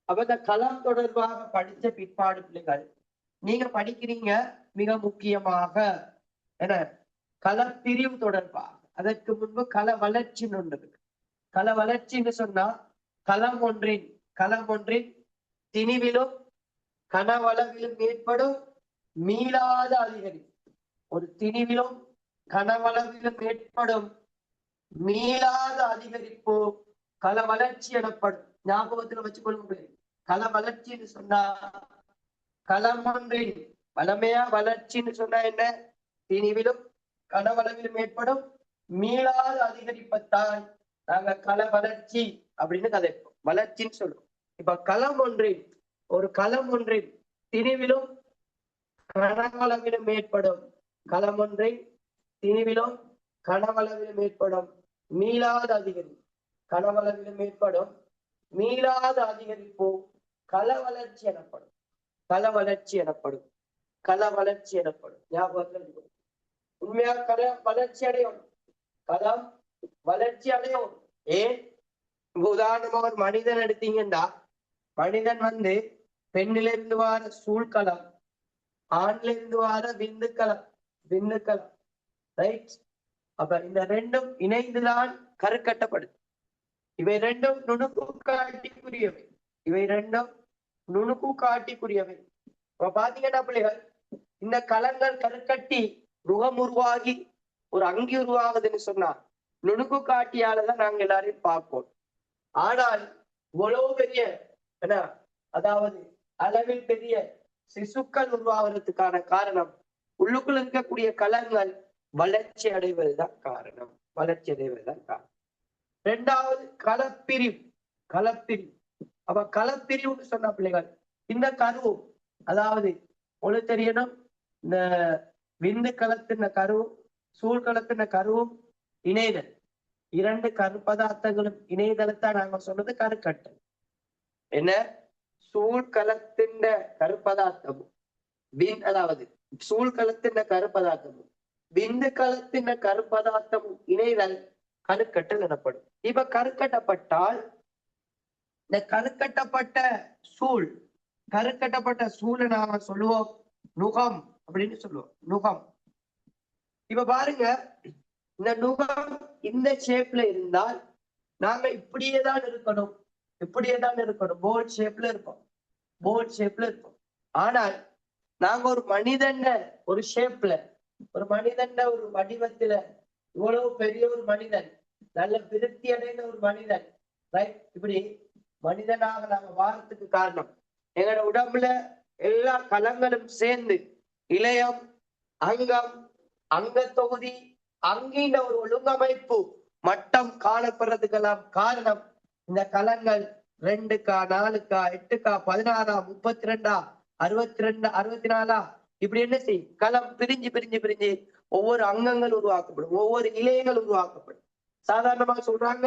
அப்ப இந்த களம் தொடர்பாக படிச்ச பிற்பாடு பிள்ளைகள் நீங்க படிக்கிறீங்க மிக முக்கியமாக என்ன களப்பிரிவு தொடர்பாக. அதற்கு முன்பு கள வளர்ச்சின்னு ஒன்று இருக்கு. கள வளர்ச்சின்னு சொன்னா களம் ஒன்றின் திணிவிலும் கனவளவிலும் ஏற்படும் மீளாத அதிகரிப்பு. ஒரு திணிவிலும் கனவளவிலும் ஏற்படும் மீளாத அதிகரிப்பு கள வளர்ச்சி எனப்படும். ஞாபகத்துல வச்சுக்கொள்ள முடியும். கள வளர்ச்சின்னு சொன்னா களம் ஒன்றின் வளமையா வளர்ச்சின்னு சொன்னா என்ன? திணிவிலும் கனவளவிலும் ஏற்படும் மீளாத அதிகரிப்பத்தான் நாங்க கள வளர்ச்சி அப்படின்னு கதைப்போம். வளர்ச்சின்னு சொல்லுவோம். இப்ப ஒரு களம் ஒன்றின் திணிவிலும் கனவளவிலும் ஏற்படும் திணிவிலும் கனவளவிலும் ஏற்படும் மீளாத அதிகரிப்பு. கனவளவிலும் ஏற்படும் மீளாத அதிகரிப்பு கள வளர்ச்சி எனப்படும். ஞாபகத்தில் உண்மையா களம் வளர்ச்சி அடையும். ஏன்? உதாரணமா ஒரு மனிதன் எடுத்தீங்கன்னா, மனிதன் பெண்ணில இருந்து வார சூழ்களம், ஆண்ல இருந்து வார விந்துக்களம். ரைட். அப்ப இந்த ரெண்டும் இணைந்துதான் கருக்கட்டப்படுது. இவை ரெண்டும் நுணுக்கு காட்டிக்குரியவை. இப்ப பாத்தீங்கன்னா பிள்ளைகள், இந்த களங்கள் கருக்கட்டி ருகம் உருவாகி ஒரு அங்கி உருவாகுதுன்னு சொன்னா நுணுக்கு காட்டியாலதான் நாங்க எல்லாரையும் பார்ப்போம். ஆனால் இவ்வளவு பெரிய அதாவது அளவில் பெரிய சிசுக்கள் உருவாகிறதுக்கான காரணம் உள்ளுக்குள் இருக்கக்கூடிய களங்கள் வளர்ச்சி அடைவதுதான் காரணம். இரண்டாவது களப்பிரிவு. அப்ப களப்பிரிவுன்னு சொன்ன பிள்ளைகள், இந்த கரு அதாவது உங்களுக்கு தெரியணும், இந்த விந்து களத்தின கருவும் சூழ்களத்தின கருவும் இணைதல். இரண்டு கரு பதார்த்தங்களும் இணைதல்தான் நாங்க சொன்னது கருக்கட்டு. என்ன? சூழ்களத்தின் கருப்பதார்த்தமும் அதாவது சூழ்களத்தின் கருப்பதார்த்தமும் விந்து களத்தின் கருப்பதார்த்தமும் இணைதல் கருக்கட்டல் எனப்படும். இப்ப கருக்கட்டப்பட்டால் இந்த கருக்கட்டப்பட்ட சூழ் நாம சொல்லுவோம் நுகம் அப்படின்னு சொல்லுவோம். நுகம். இப்ப பாருங்க, இந்த நுகம் இந்த ஷேப்ல இருந்தால் நாங்க இப்படியேதான் இருக்கணும். போல் ஷேப்ல இருப்போம். ஆனால் நாங்க ஒரு மனிதன் ஒரு ஷேப்ல, ஒரு வடிவத்துல, இவ்வளவு பெரிய ஒரு மனிதன், நல்ல திருப்தி அடைந்த ஒரு மனிதன், ரைட்? இப்படி மனிதனாக நாங்க வாழறதுக்கு காரணம் எங்களோட உடம்புல எல்லா களங்களும் சேர்ந்து இளையம், அங்கம், அங்க தொகுதி, அங்கின்ற ஒரு ஒழுங்கமைப்பு மட்டம் காணப்படுறதுக்கெல்லாம் காரணம் இந்த களங்கள் 2K 4K 8K 16 32 62 64 இப்படி என்ன செய்யும்? களம் பிரிஞ்சு ஒவ்வொரு அங்கங்கள் உருவாக்கப்படும், ஒவ்வொரு இலைகள் உருவாக்கப்படும். சாதாரணமாக சொல்றாங்க,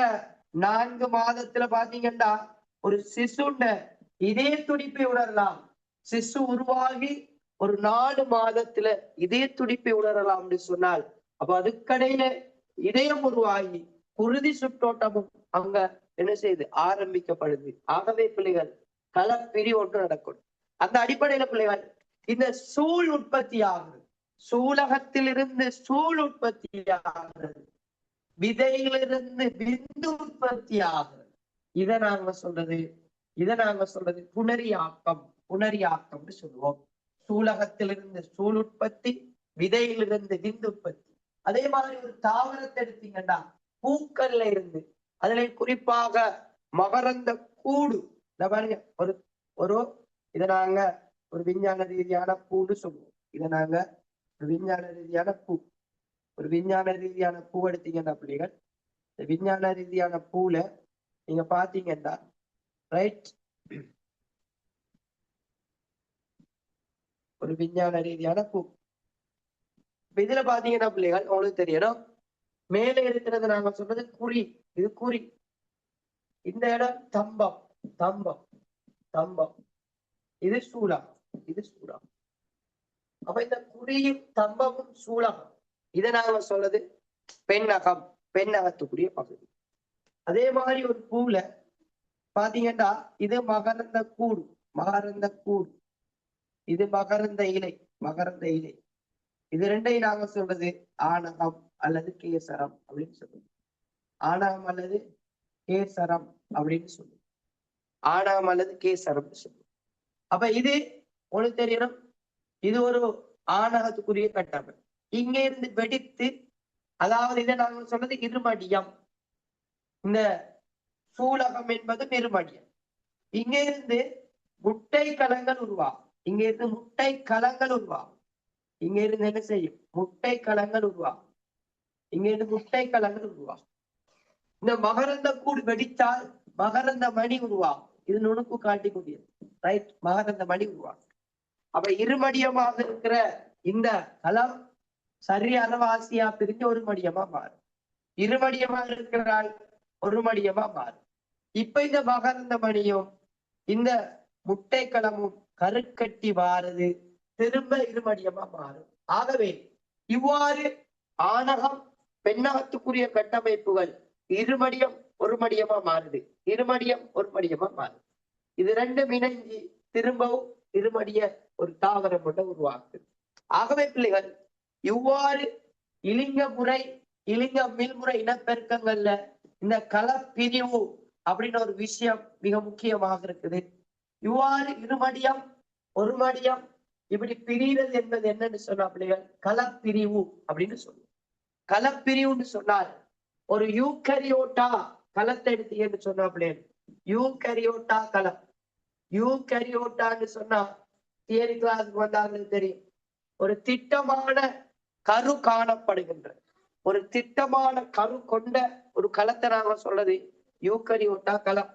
4 மாதத்துல பாத்தீங்கன்னா ஒரு சிசுண்ட இதய துடிப்பை உணரலாம். சிசு உருவாகி ஒரு 4 மாதத்துல இதய துடிப்பை உணரலாம் என்று சொன்னால், அப்ப அதுக்கடையில இதயம் உருவாகி குருதி சுற்றோட்டமும் அங்க என்ன செய்யுது? ஆரம்பிக்கப்படுது. ஆகவே பிள்ளைகள் களப்பிரி ஒன்று நடக்கும். அந்த அடிப்படையில பிள்ளைகள் இந்த சூழ் உற்பத்தி ஆகுது. சூலகத்திலிருந்து சூழ் உற்பத்தி ஆகுது. விதையிலிருந்து விந்து உற்பத்தி ஆகுது. இதை நாங்க சொல்றது புணரியாக்கம்னு சொல்லுவோம். சூலகத்திலிருந்து சூழ் உற்பத்தி, விதையிலிருந்து விந்து உற்பத்தி. அதே மாதிரி ஒரு தாவரத்தை எடுத்தீங்கன்னா பூக்கள்ல இருந்து அதுல குறிப்பாக மகரந்த கூடு பாருங்க, ஒரு ஒரு இதை நாங்க ஒரு விஞ்ஞான ரீதியான பூன்னு சொல்லுவோம். இதை நாங்க ஒரு விஞ்ஞான ரீதியான பூ, ஒரு விஞ்ஞான ரீதியான பூ எடுத்தீங்கன்னா பிள்ளைகள், விஞ்ஞான ரீதியான பூல நீங்க பாத்தீங்கன்னா ரைட், ஒரு விஞ்ஞான ரீதியான பூ. இதுல பாத்தீங்கன்னா பிள்ளைகள் உங்களுக்கு தெரியணும், மேலே இருக்கிறது நாங்க சொன்னது குறி, இது குறி. இந்த இடம் தம்பம், தம்பம், தம்பம். இது சூலம், இது சூலம். அப்ப இந்த குறியும் தம்பமும் சூலகம், இதை நாங்க சொல்றது பெண்ணகம், பெண்ணகத்துக்குரிய பகுதி. அதே மாதிரி ஒரு பூல பாத்தீங்கன்னா இது மகரந்த கூடு, மகரந்த கூடு. இது மகரந்த இலை, மகரந்த இலை. இது ரெண்டையும் நாங்க சொல்றது ஆணகம் அல்லது கேசரம் அப்படின்னு சொல்லுவோம். ஆணகம் அல்லது கேசரம் அப்படின்னு சொல்லுவோம். ஆணகம் அல்லது கேசரம் சொல்லுவோம். அப்ப இது ஒண்ணு தெரியணும், இது ஒரு ஆணகத்துக்குரிய கட்டமைப்பு. இங்க இருந்து வெடித்து, அதாவது இதை நாங்க சொன்னது இருமடியம், இந்த சூலகம் என்பது நிருமடியம். இங்க இருந்து முட்டை கலங்கள் உருவாகும், இங்க இருந்து முட்டை கலங்கள் உருவாகும். இங்க இருந்து என்ன செய்யும், முட்டை கலங்கள் உருவாகும். இங்க இருந்து முட்டை கலங்கள் உருவாகும். இந்த மகரந்த கூடு வெடித்தால் மகரந்த மணி உருவாகும். இது நுணுக்கு காட்டிக்கூடியது, ரைட்? மகரந்த மணி உருவாகும். அப்ப இருமடியமாக இருக்கிற இந்த களம் சரி அறவாசியா பிரிஞ்சு ஒரு மடியமா மாறும். இருமடியமாக இருக்கிறால் ஒரு மடியமா மாறும். இப்ப இந்த மகரந்த மணியும் இந்த முட்டை களமும் கருக்கட்டி வாரது திரும்ப இருமடியமா மாறும். ஆகவே இவ்வாறு ஆணகம் பெண்ணகத்துக்குரிய கட்டமைப்புகள் இருமடியம் ஒரு மடியமா மாறுது, இருமடியம் ஒரு மடியமா மாறுது. இது ரெண்டும் இணைஞ்சு திரும்பவும் இருமடிய ஒரு தாவரம் ஒன்றை உருவாக்குது. ஆகவே பிள்ளைகள், இவ்வாறு இலிங்க முறை, இலிங்க மில்முறை இனப்பெருக்கங்கள்ல இந்த களப்பிரிவு அப்படின்னு ஒரு விஷயம் மிக முக்கியமாக இருக்குது. இவ்வாறு இருமடியம் ஒரு மடியம் இப்படி பிரிகிறது என்பது என்னன்னு சொன்னா பிள்ளைகள், களப்பிரிவு அப்படின்னு சொல்லுவோம். களப்பிரிவுன்னு சொன்னால் ஒரு யூகரியோட்டா களத்தை எடுத்தீங்கன்னு சொன்னா பிள்ளைகள், யூகரியோட்டா களம். யூகரியோட்டான்னு சொன்னா தியரி கிளாஸுக்கு வந்தாங்கன்னு தெரியும், ஒரு திட்டமான கரு காணப்படுகின்ற, ஒரு திட்டமான கரு கொண்ட ஒரு களத்தை நாம சொல்றது யூகரியோட்டா களம்.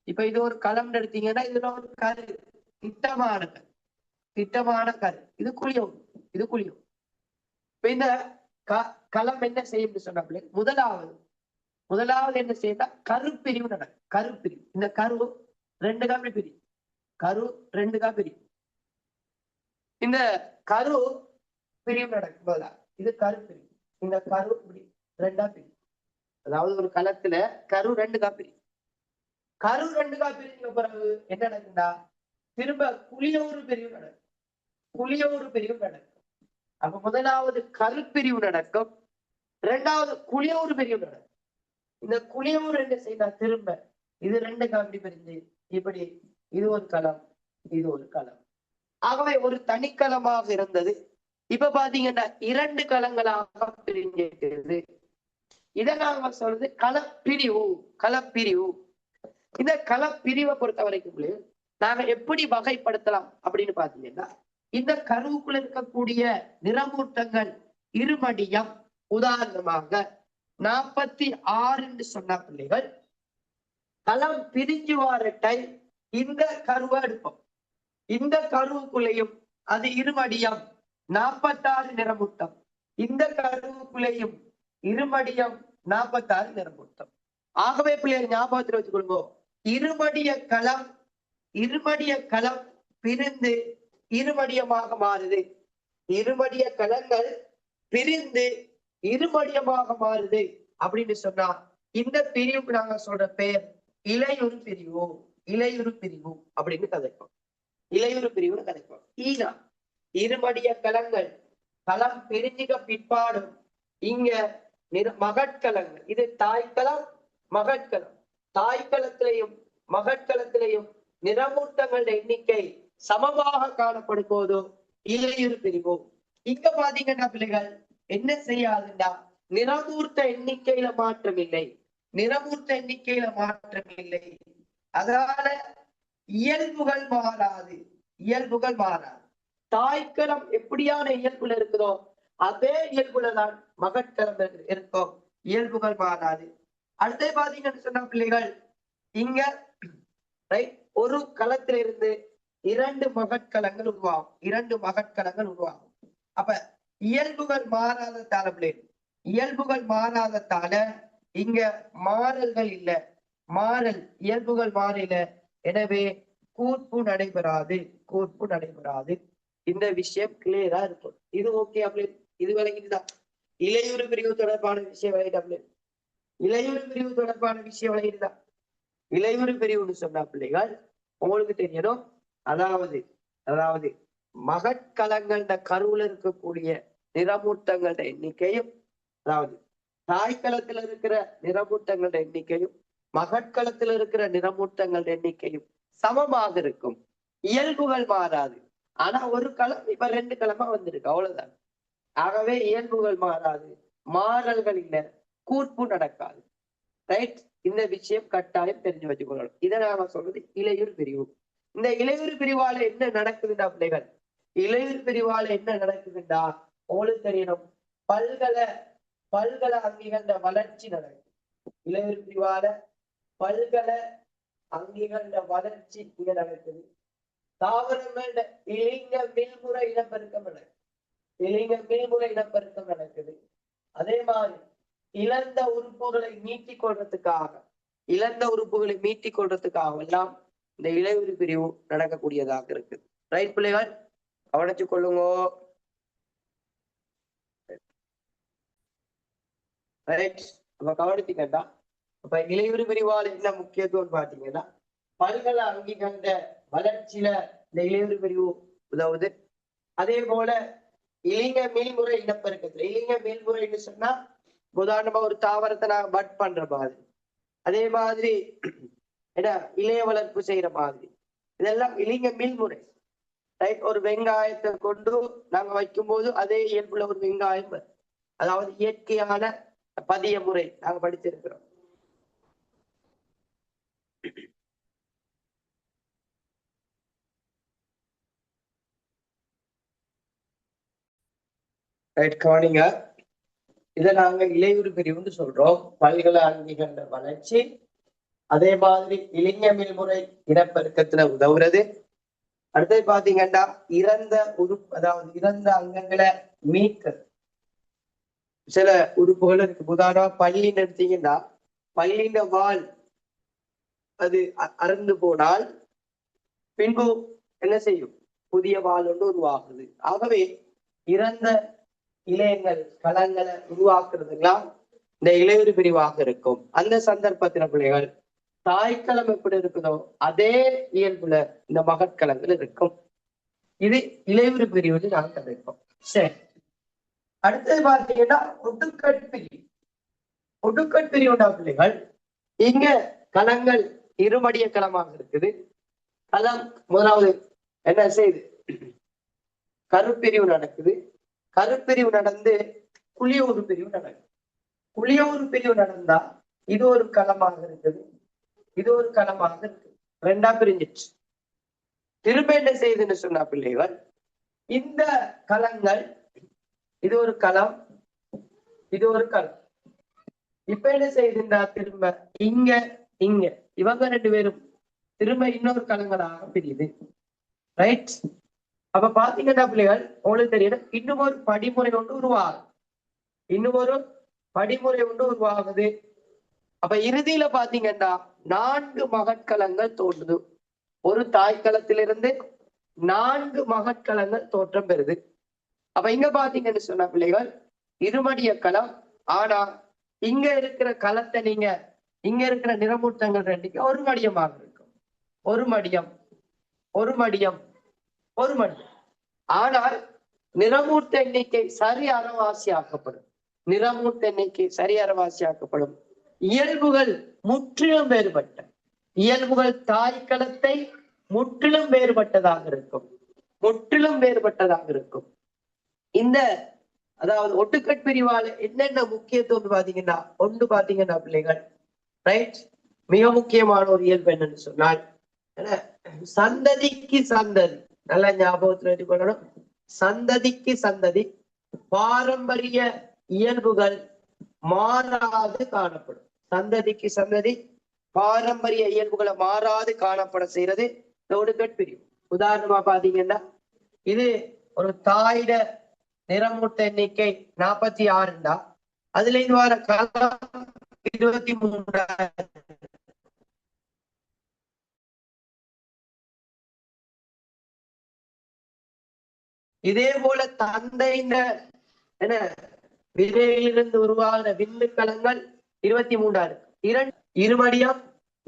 இப்ப இது ஒரு களம் எடுத்தீங்கன்னா இதுல ஒரு கரு, திட்டமான கரு, திட்டமான கரு. இது குழியும், இது குழியும். இப்ப இந்த களம் என்ன செய்யும் சொன்ன முதலாவது என்ன செய்யணும், கருப்பிரிவு நடக்கும். கருப்பிரிவு, இந்த கரு ரெண்டு காப்பி பிரியும், கரு ரெண்டு காப்பி பிரியும். இந்த கரு பிரிவு நடக்கும் போதா, இது கரு பிரிவு. இந்த கரு ரெண்டா பிரிவு, அதாவது ஒரு களத்துல கரு ரெண்டு காப்பி, கரு ரெண்டு காப்பி பிறகு என்ன நடக்கும்டா, திரும்ப குளியோரு பிரிவு நடக்கும், குளியோரு பிரிவு நடக்கும். அப்ப முதலாவது கருப்பிரிவு நடக்கும், இரண்டாவது குளியோரு பிரிவு நடக்கும். இந்த குளியோர் என்ன செய்தா திரும்ப இது ரெண்டு காப்பி பிரிஞ்சு இப்படி இது ஒரு களம், இது ஒரு களம். ஆகவே ஒரு தனிக்களமாக இருந்தது, இப்ப பாத்தீங்கன்னா இரண்டு களங்களாக பிரிஞ்சிருக்கிறது. இதை நாங்க சொல்றது களப்பிரிவு, களப்பிரிவு. இந்த களப்பிரிவை பொறுத்த வரைக்கும் நாங்க எப்படி வகைப்படுத்தலாம் அப்படின்னு பாத்தீங்கன்னா, இந்த கருவுக்குள்ள இருக்கக்கூடிய நிறமூட்டங்கள் இருமடியம். உதாரணமாக 46 சொன்ன பிள்ளைகள், களம் பிரிஞ்சு வார டைம் இந்த கருவை எடுப்போம். இந்த கருவுக்குள்ளேயும் அது இருமடியம் 46 நிறமூட்டம், இந்த கருவுக்குள்ளேயும் இருமடியம் 46 நிறமூட்டம். ஆகவே பிள்ளைகள் ஞாபகத்தில் வச்சுக் கொள்வோம், இருமடிய களம், இருமடிய களம் பிரிந்து இருமடியமாக மாறுது. இருமடிய களங்கள் பிரிந்து இருமடியமாக மாறுது அப்படின்னு சொன்னா இந்த பிரிவுக்கு நாங்க சொல்ற பெயர் இலையுறு பிரிவு, இலையுறு பிரிவு அப்படின்னு கதைப்போம். இலையுறு பிரிவுன்னு கதைப்போம். ஈனா இருமடிய களங்கள் களம் பிரிஞ்சுக பிற்பாடும் இங்க மகட்களங்கள், இது தாய்க்களம் மகட்களம். தாய்க்களத்திலையும் மகட்களத்திலையும் நிறமூட்டங்கள் எண்ணிக்கை சமமாக காணப்படும் போதோ இலையுறு பிரிவு. இங்க பாத்தீங்கன்னா பிள்ளைகள் என்ன செய்யாதுன்னா நிறமூர்த்த எண்ணிக்கையில மாற்றம் இல்லை, நிறமூர்த்த எண்ணிக்கையில மாற்றம் இல்லை. அதனால இயல்புகள் மாறாது. இயல்புகள் மாறாது. தாய்க்கலம் எப்படியான இயல்புல இருக்குதோ அதே இயல்புலதான் மகட்கலம் இருக்கும். இயல்புகள் மாறாது. அடுத்து பாத்தீங்கன்னு சொன்ன பிள்ளைகள், இங்க ஒரு களத்திலிருந்து 2 மகட்கலங்கள் உருவாகும். 2 மகட்கலங்கள் உருவாகும். அப்ப இயல்புகள் மாறாததால பிள்ளைகள், இயல்புகள் மாறாததால இங்க மாறல்கள் இல்ல. மாறல் இயல்புகள் மாறல. எனவே கூர்ப்பு நடைபெறாது. கூர்ப்பு நடைபெறாது. இந்த விஷயம் கிளியரா இருக்கும். இது ஓகே அப்படி. இது விளங்கிட்டுதான். இளையுறு பிரிவு தொடர்பான விஷயம் விளையிட. இளையுறு பிரிவு தொடர்பான விஷயம் விளையிட்டுதான். இளையுறு பிரிவுன்னு சொன்னா பிள்ளைகள் உங்களுக்கு தெரியணும். அதாவது மகட்கலங்கள்ட கருவுல இருக்கக்கூடிய நிறமூட்டங்களோட எண்ணிக்கையும், அதாவது தாய்க்களத்துல இருக்கிற நிறமூட்டங்களோட எண்ணிக்கையும் மகட்களத்துல இருக்கிற நிறமூட்டங்களோட எண்ணிக்கையும் சமமாக இருக்கும். இயல்புகள் மாறாது. ஆனா ஒரு களம் இப்ப 2 களமா வந்திருக்கு, அவ்வளவுதான். ஆகவே இயல்புகள் மாறாது, மாறல்கள் இல்ல, கூர்ப்பு நடக்காது. ரைட்? இந்த விஷயம் கட்டாயம் தெரிஞ்சு வச்சுக்கொள்ளணும். இதை நாம சொல்றது இளையுறு பிரிவு. இந்த இளையுறு பிரிவால என்ன நடக்குதுண்டா பிள்ளைகள்? இளையுறு பிரிவால என்ன நடக்குதுண்டா உங்களுக்கு தெரியணும். பல்கல அங்கிகள வளர்ச்சி நடக்கும். இளையுறு பிரிவால பல்கல அங்கிகள வளர்ச்சி இங்க நடக்குது. தாவரங்கள இளைஞ மீள்முறை இனப்பெருக்கம் நடக்குது. இளைஞ மீள்முறை இனப்பெருக்கம் நடக்குது. அதே மாதிரி இழந்த உறுப்புகளை மீட்டிக் கொள்றதுக்காக எல்லாம் இந்த இளையுறு பிரிவு நடக்கக்கூடியதாக இருக்குது. ரைட் பிள்ளைகள்? கவனிச்சு கொள்ளுங்க. ரைட்? அப்ப கவனித்தீங்கன்னா அப்ப இளையுறு பிரிவால் என்ன முக்கியத்துவம் பார்த்தீங்கன்னா, பல்கல அங்கிகண்ட வளர்ச்சியில இந்த இளையுறு பிரிவு உதவுது. அதே போல இளைஞ மேல்முறை இனப்பெருக்கத்துல, இளைஞ மேல்முறைன்னு சொன்னா உதாரணமா ஒரு தாவரத்தை நாங்க பட் பண்ற மாதிரி, அதே மாதிரி என்ன இளைய வளர்ப்பு செய்யற மாதிரி, இதெல்லாம் இளைஞ மீள்முறை. ரைட்? ஒரு வெங்காயத்தை கொண்டு நாங்க வைக்கும் போது அதே இயல்புல ஒரு வெங்காயம், அதாவது இயற்கையான பதிய முறை நாங்க படிச்சிருக்கிறோம். ரைட்? கவனிங்க. இதை நாங்க இளையுறு பிரிவுன்னு சொல்றோம். பல்கல அங்கிகள வளர்ச்சி, அதே மாதிரி இளைஞ மீள்முறை இனப்பெருக்கத்துல உதவுறது. அடுத்தது பாத்தீங்கன்னா இறந்த உறுப்பு, அதாவது இறந்த அங்கங்களை மீட்க சில உறுப்புகள் இருக்கு. உதாரணமா பல்லின்னு எடுத்தீங்கன்னா, பல்லின வால் அது அறந்து போனால் பின்பு என்ன செய்யும்? புதிய வால் ஒன்று உருவாகுது. ஆகவே இறந்த இளையங்கள் களங்களை உருவாக்குறதுலாம் இந்த இளையுறு பிரிவாக இருக்கும். அந்த சந்தர்ப்பத்தின பிள்ளைகள் தாய்க்களம் எப்படி இருக்குதோ அதே இயல்புல இந்த மகட்கலங்கள் இருக்கும். இது இளையுறு பிரிவு நாங்க கதைப்போம். சரி, அடுத்தது பார்த்தீங்கன்னா ஒடுக்கட்பிரிவு. ஒடுக்கட்பிரிவுனா பிள்ளைகள் இங்க களங்கள் இருமடிய களமாக இருக்குது. களம் முதலாவது என்ன செய்யுது? கருப்பிரிவு நடக்குது. கருப்பிரிவு நடந்து குளியூறு பிரிவு நடக்குது. குளியூறு பிரிவு நடந்தா இது ஒரு களமாக இருக்குது, இது ஒரு களமாக இருக்கு. 2ஆ பிரிஞ்சிச்சு. திரும்ப என்ன செய்யுதுன்னு சொன்னா பிள்ளைகள், இந்த களங்கள் இது ஒரு களம், இது ஒரு களம். இப்ப என்ன செய்யுதுன்னா திரும்ப இங்க இங்க இவங்க 2 பேரும் திரும்ப இன்னொரு களங்களாக பிரியுது. ரைட்? அப்ப பாத்தீங்கன்னா பிள்ளைகள் உங்களுக்கு தெரியணும், இன்னும் ஒரு படிமுறை ஒன்று உருவாகுது. இன்னும் ஒரு படிமுறை ஒன்று உருவாகுது. அப்ப இறுதியில பாத்தீங்கன்னா 4 மகட்கலங்கள் தோன்றுது. ஒரு தாய்க்களத்திலிருந்து 4 மகட்கலங்கள் தோற்றம் பெறுது. அப்ப இங்க பாத்தீங்கன்னு சொன்ன பிள்ளைகள் இருமடிய களம். ஆனா இங்க இருக்கிற களத்தை நீங்க இங்க இருக்கிற நிறமூட்டங்கள் 2 ஒரு மடியமாக இருக்கும். ஒரு மடியம், ஒரு மடியம், ஒரு மடியம். ஆனால் நிறமூட்ட எண்ணிக்கை சரி அறவாசி ஆக்கப்படும். நிறமூட்ட எண்ணிக்கை சரி அறவாசி ஆக்கப்படும். இயல்புகள் முற்றிலும் வேறுபட்ட இயல்புகள் தாய்க்களத்தை முற்றிலும் வேறுபட்டதாக இருக்கும். முற்றிலும் வேறுபட்டதாக இருக்கும். இந்த அதாவது ஒட்டுக்கட் பிரிவால என்னென்ன முக்கியத்துவம் பாத்தீங்கன்னா, ஒன்று பாத்தீங்கன்னா பிள்ளைகள் ரைட். மிக முக்கியமான ஒரு இயல்பு என்னன்னு சொன்னால் சந்ததிக்கு சந்ததி, நல்லா ஞாபகத்துல எடுத்துக்கொள்ளணும். சந்ததிக்கு சந்ததி பாரம்பரிய இயல்புகள் மாறாது காணப்படும். சந்ததிக்கு சந்ததி பாரம்பரிய இயல்புகளை மாறாது காணப்பட செய்யறது இந்த ஒடுக்கட் பிரிவு. உதாரணமா பாத்தீங்கன்னா, இது ஒரு தாயிட நிறமூட்ட எண்ணிக்கை 46 அதுல இருந்து வர காலம் 23. இதே போல தந்தையின் என்ன விதையிலிருந்து உருவாகிற விந்துக்களங்கள் 23 இருமடியம்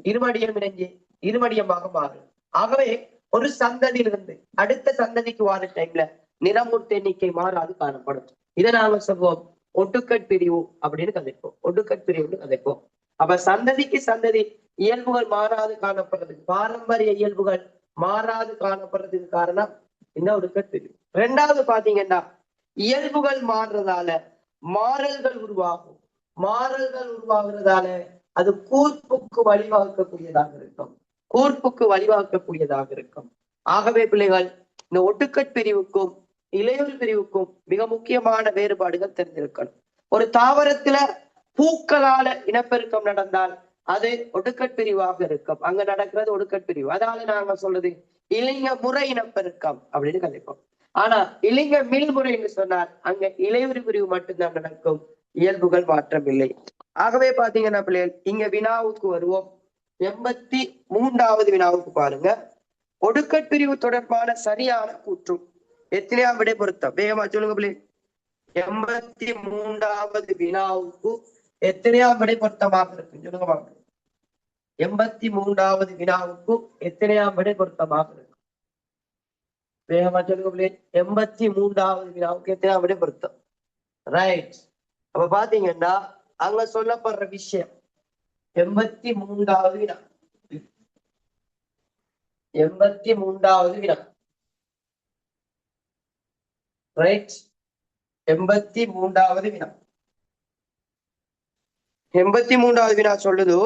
இணைஞ்சு இருமடியமாக மாறும். ஆகவே ஒரு சந்ததியிலிருந்து அடுத்த சந்ததிக்கு வார டைம்ல நிறமூட்ட எண்ணிக்கை மாறாது காணப்படும். இதை நாங்க சொல்வோம் ஒட்டுக்கட் பிரிவு அப்படின்னு கதைப்போம். ஒட்டுக்கட் பிரிவுன்னு கதைப்போம். அப்ப சந்ததிக்கு சந்ததி இயல்புகள் மாறாது காணப்படுறதுக்கு, பாரம்பரிய இயல்புகள் மாறாது காணப்படுறதுக்கு காரணம் இந்த ஒடுக்கட் பிரிவு. ரெண்டாவது பாத்தீங்கன்னா, இயல்புகள் மாறுறதால மாறல்கள் உருவாகும். மாறல்கள் உருவாகிறதால அது கூர்ப்புக்கு வழிவகுக்கக்கூடியதாக இருக்கும். கூர்ப்புக்கு வழிவகுக்கக்கூடியதாக இருக்கும். ஆகவே பிள்ளைகள், இந்த ஒட்டுக்கட் பிரிவுக்கும் இலையுறு பிரிவுக்கும் மிக முக்கியமான வேறுபாடுகள் தெரிஞ்சிருக்கணும். ஒரு தாவரத்துல பூக்களால இனப்பெருக்கம் நடந்தால் அது ஒடுக்கட் பிரிவாக இருக்கும். அங்க நடக்கிறது ஒடுக்கட் பிரிவு. அதாவது நாங்க சொல்றது இளைஞ முறை இனப்பெருக்கம் அப்படின்னு கதைப்போம். ஆனா இளைஞ மீள்முறை என்று சொன்னால் அங்க இலையுறு பிரிவு மட்டும்தான் நடக்கும், இயல்புகள் மாற்றம் இல்லை. ஆகவே பாத்தீங்கன்னா பிள்ளைகள், இங்க வினாவுக்கு வருவோம். 83வது வினாவுக்கு பாருங்க. ஒடுக்கட் பிரிவு தொடர்பான சரியான கூற்றும். எத்தனையாம் விடை பொருத்தம்? வேகமா சொல்லுங்க பிள்ளை. 83வது வினாவுக்கு எத்தனையாம் விடை பொருத்தமாக இருக்கு சொல்லுங்க பாருங்க. 83வது வினாவுக்கு எத்தனையாம் விடை பொருத்தமாக இருக்கு? வேகமா சொல்லுங்க பிள்ளை. 83வது வினாவுக்கு எத்தனையாம் விடை பொருத்தம்? ரைட். அப்ப பாத்தீங்கன்னா அங்க சொல்லப்படுற விஷயம் 83வது வினா. 83வது வினா. ரைட். 83வது வினா. 83வது வினா சொல்லுது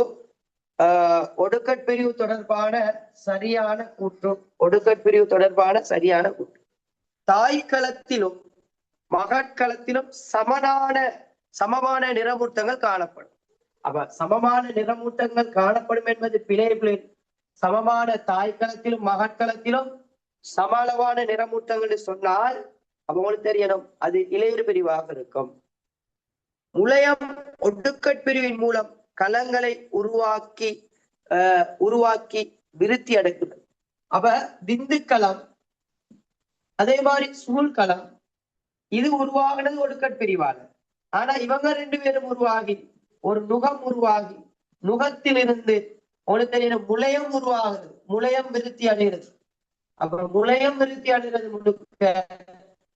ஒடுக்கட் பிரிவு தொடர்பான சரியான கூற்று. ஒடுக்கட் பிரிவு தொடர்பான சரியான கூற்று. தாய்க்களத்திலும் மகட்களத்திலும் சமமான நிறமூட்டங்கள் காணப்படும். அப்ப சமமான நிறமூட்டங்கள் காணப்படும் என்பது பிழை. சமமான தாய்க்களத்திலும் மகட்களத்திலும் சம அளவான நிறமூட்டங்கள் சொன்னால் அவங்களுக்கு தெரியணும் அது இலையுறு பிரிவாக இருக்கும். முளையம் ஒடுக்கட் பிரிவின் மூலம் களங்களை உருவாக்கி விருத்தி அடைக்குது. அப்ப விந்துக்களம் அதே மாதிரி சூழ்களம் இது உருவாகினது ஒடுக்கட் பிரிவால. ஆனா இவங்க 2 பேரும் உருவாகி ஒரு நுகம் உருவாகி நுகத்திலிருந்து உங்களுக்கு தெரியணும் முளையம் உருவாகுது, முளையம் விருத்தி அடைகிறது. அப்ப முளையம் விருத்தி அடைகிறது முழுக்க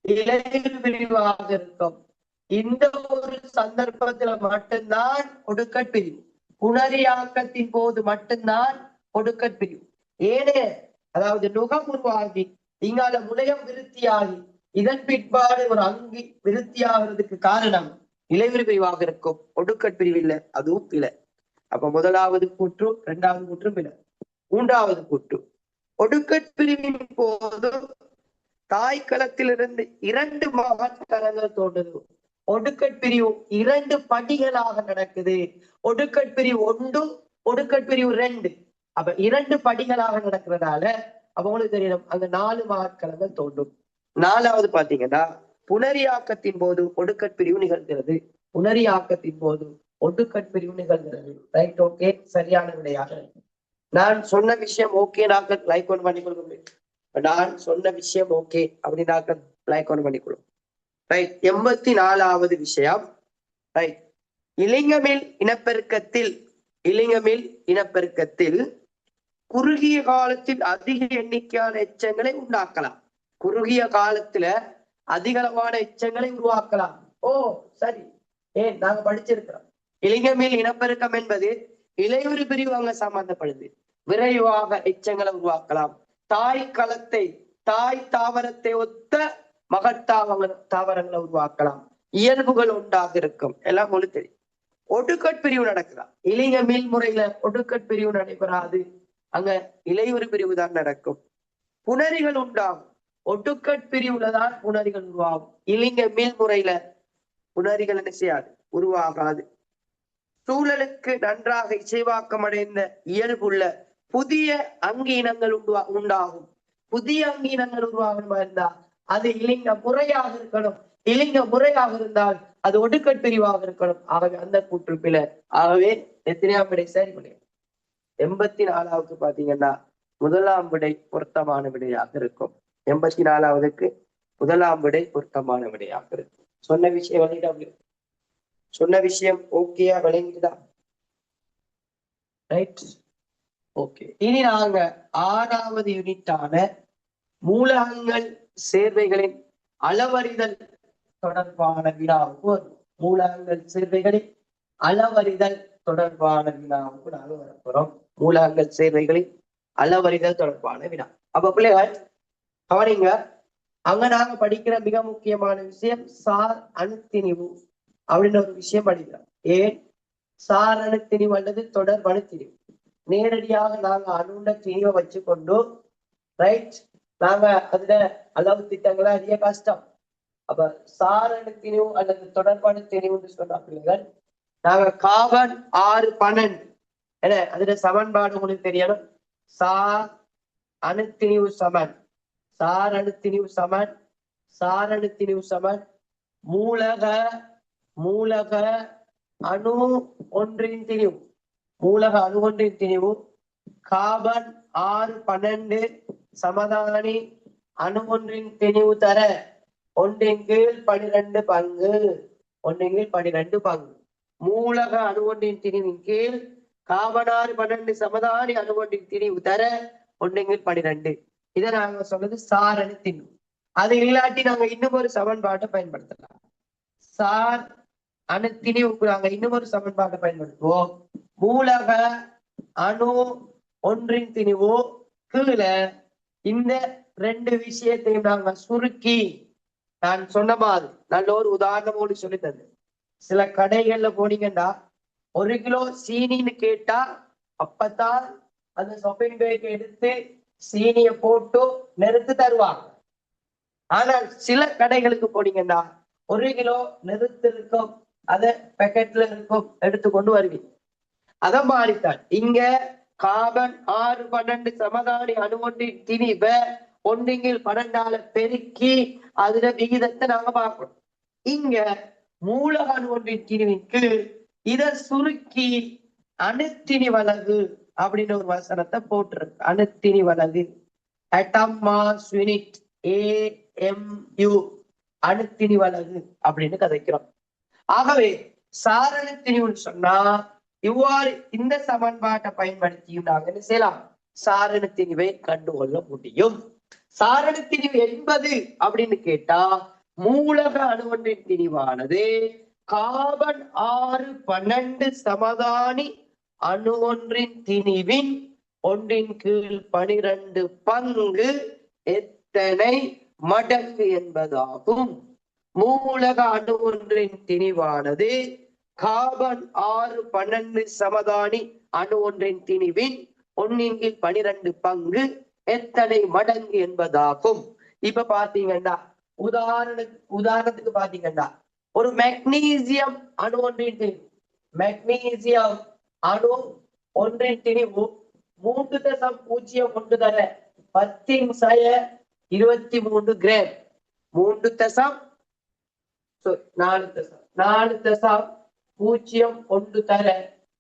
இலையுறு பிரிவாக இருக்கும். இந்த ஒரு சந்தர்ப்பத்துல மட்டும்தான் ஒடுக்கட் பிரிவு. புணரியாக்கத்தின் போது மட்டும்தான் ஒடுக்கட் பிரிவு. ஏனே அதாவது நுகம் உருவாகி இங்கால முளையம் விருத்தியாகி இதன் பிற்பாடு ஒரு அங்கி விருத்தியாகிறதுக்கு காரணம் இலையுறு பிரிவாக இருக்கும். ஒடுக்கட் பிரிவு இல்லை, அதுவும் பிழை. அப்ப முதலாவது கூற்று, 2வது கூற்று பிழை. 3வது கூற்று, ஒடுக்கட் பிரிவின் போது தாய்க்களத்திலிருந்து 2 மகட்களங்கள் தோன்றுது. ஒடுக்கட் பிரிவு 2 படிகளாக நடக்குது. ஒடுக்கட் பிரிவு 1, ஒடுக்கட் பிரிவு 2. அப்ப 2 படிகளாக நடக்கிறதால அவங்களுக்கு தெரியணும் அங்க 4 மகட்களங்கள் தோன்றும். 4வது பாத்தீங்கன்னா, புணரியாக்கத்தின் போது ஒடுக்கட் பிரிவு நிகழ்கிறது. புணரியாக்கத்தின் போது ஒடுக்கட் பிரிவு நிகழ்கிறது. ரைட், ஓகே, சரியான விடையாக. நான் சொன்ன விஷயம் ஓகே, நாங்கள் லைக் ஒன் பண்ணிக்கொள்ளுங்க. நான் சொன்ன விஷயம் ஓகே அப்படின்னாக்க லைக் ஒன் பண்ணிக்கொள்ளும். ரைட். 84வது விஷயம். ரைட். இலிங்கமில் இனப்பெருக்கத்தில் குறுகிய காலத்தில் அதிக எண்ணிக்கையான எச்சங்களை உண்டாக்கலாம். குறுகிய காலத்துல அதிகளவான எச்சங்களை உருவாக்கலாம். ஓ சரி, ஏன் நாங்க படிச்சிருக்கிறோம். இலிங்கமில் இனப்பெருக்கம் என்பது இலையுறு பிரிவு அங்க சம்பந்தப்படுது. விரைவாக எச்சங்களை உருவாக்கலாம். தாய் தாவரத்தை ஒத்த மகத்தாவரங்களை உருவாக்கலாம். இயல்புகள் உண்டாக இருக்கும். எல்லாம் உங்களுக்கு தெரியும். ஒடுக்கட் பிரிவு நடக்குதா? இளைஞ மேல் முறையில ஒடுக்கட் பிரிவு நடைபெறாது. அங்க இலையுறு பிரிவு தான் நடக்கும். புணரிகள் உண்டாகும். ஒடுக்கட் பிரிவுல தான் புணரிகள் உருவாகும். இளைஞ மேல் முறையில புணரிகள் என்ன செய்யாது, உருவாகாது. சூழலுக்கு நன்றாக இசைவாக்கம் அடைந்த இயல்புள்ள புதிய அங்கீனங்கள் உண்டாகும். புதிய அங்கீனங்கள் உருவாகணுமா இருந்தா அது இளைஞ முறையாக இருக்கணும். இளைஞ முறையாக இருந்தால் அது ஒடுக்கட் பிரிவாக இருக்கணும். ஆகவே அந்த கூற்றுப்பில. ஆகவே எத்தனையாம் விடை சரி முடியும்? 84வது பாத்தீங்கன்னா முதலாம் விடை பொருத்தமான விடையாக இருக்கும். 84வதுக்கு முதலாம் விடை பொருத்தமான விடையாக இருக்கும். சொன்ன விஷயம் வெளியிட சொன்ன விஷயம் ஓகேயா விளங்குதா? Right, okay. இனி நாங்க 6வது யூனிட்டான மூலகங்கள் சேர்வைகளின் அளவறிதல் தொடர்பான வினாவுக்கு வரும். மூலகங்கள் சேர்வைகளின் அளவறிதல் தொடர்பான வினாவுக்கு நாங்க வரப்போறோம். மூலகங்கள் சேர்வைகளின் அளவறிதல் தொடர்பான வினா. அப்ப பிள்ளைகள் கவனிங்க, அங்க நாங்க படிக்கிற மிக முக்கியமான விஷயம் சார் அணுத்திணிவு அப்படின்னு ஒரு விஷயம் படிக்கிறோம். ஏன் சார் அணுத்திணிவு அல்லது தொடர் அணுத்திணிவு? நேரடியாக நாங்க அணுண்ட திணிவை வச்சு கொண்டு ரைட் நாங்க அதுல அளவு திட்டங்களை அறிய கஷ்டம். அப்ப சார் அணுத்திணிவு அல்லது தொடர்பான திணிவுன்னு சொன்ன பிள்ளைகள் நாங்க கார்பன் 612 என்ன அதுல சமன்பாடு உங்களுக்கு தெரியணும். சார் அணுத்திணிவு சமன் சார் அணுத்திணிவு சமன் சார் அணுத்திணிவு சமன் மூலக அணு ஒன்றின் திணிவு. மூலக அணு ஒன்றின் திணிவு கார்பன் 612 சமதானி அணு ஒன்றின் திணிவு தர 1/12 பங்கு. 1/12 பங்கு. மூலக அணு ஒன்றின் திணிவின் கீழ் கார்பன் 612 சமதானி அணு ஒன்றின் திணிவு தர 1/12. இதை நாங்க சொல்றது சார் அணு திணிவு. அது இல்லாட்டி நாங்க இன்னும் ஒரு சமன்பாட்டை பயன்படுத்தலாம். சார் அணு திணிவுக்கு நாங்க இன்னும் ஒரு சமன்பாட்டை பயன்படுத்துவோம். மூலக அணு ஒன்றின் திணிவு கீழே இந்த 2 விஷயத்தையும் நாங்க சுருக்கி நான் சொன்ன மாதிரி நல்ல ஒரு உதாரணமோடு சொல்லி தந்தேன். சில கடைகள்ல போனீங்கன்னா 1 கிலோ சீனின்னு கேட்டா அப்பதான் அந்த ஷாப்பிங் பேக் எடுத்து சீனிய போட்டு நிறுத்து தருவாங்க. ஆனால் சில கடைகளுக்கு போனீங்கன்னா 1 கிலோ நிறுத்து இருக்கும், அதை பேக்கெட்ல இருக்கும், எடுத்துக்கொண்டு வருவீங்க. அத மாதிரித்தான் இங்க கார்பன் 612 சமதானி அணு ஒன்றின் திணிவ 1/12 பெருக்கி அதுல விகிதத்தை நாங்க பார்க்கணும். இங்க மூலக அணு ஒன்றின் திணிவின் கீழ் இதை சுருக்கி அணுத்திணி வலகு அப்படின்னு ஒரு வசனத்தை போட்டிருக்கு. அணுத்திணி வலகு அட்டம் மாஸ் யூனிட் AMU அணுத்திணி வலகு அப்படின்னு கதைக்கிறோம். ஆகவே சாரண திணிவுன்னு சொன்னா இவ்வாறு இந்த சமன்பாட்டை பயன்படுத்தியும் நாங்க என்ன செய்யலாம், சாரண திணிவை கண்டுகொள்ள முடியும். சாரண திணிவு என்பது அப்படின்னு கேட்டா மூலக அணு ஒன்றின் திணிவானது கார்பன் 612 சமதானி அணு ஒன்றின் திணிவின் 1/12 பங்கு எத்தனை மடங்கு என்பதாகும். மூலக அணு ஒன்றின் திணிவானது கார்பன் 612 சமதானி அணு ஒன்றின் திணிவின் 1/12 பங்கு எத்தனை மடங்கு என்பதாகும். இப்ப பாத்தீங்கன்னா உதாரணத்துக்கு பாத்தீங்கன்னா ஒரு மெக்னீசியம் அணு ஒன்றின் திணிவு, மெக்னீசியம் அணு ஒன்றின் திணிவு 3.01 தர 10⁻23 கிராம். 4.01 தர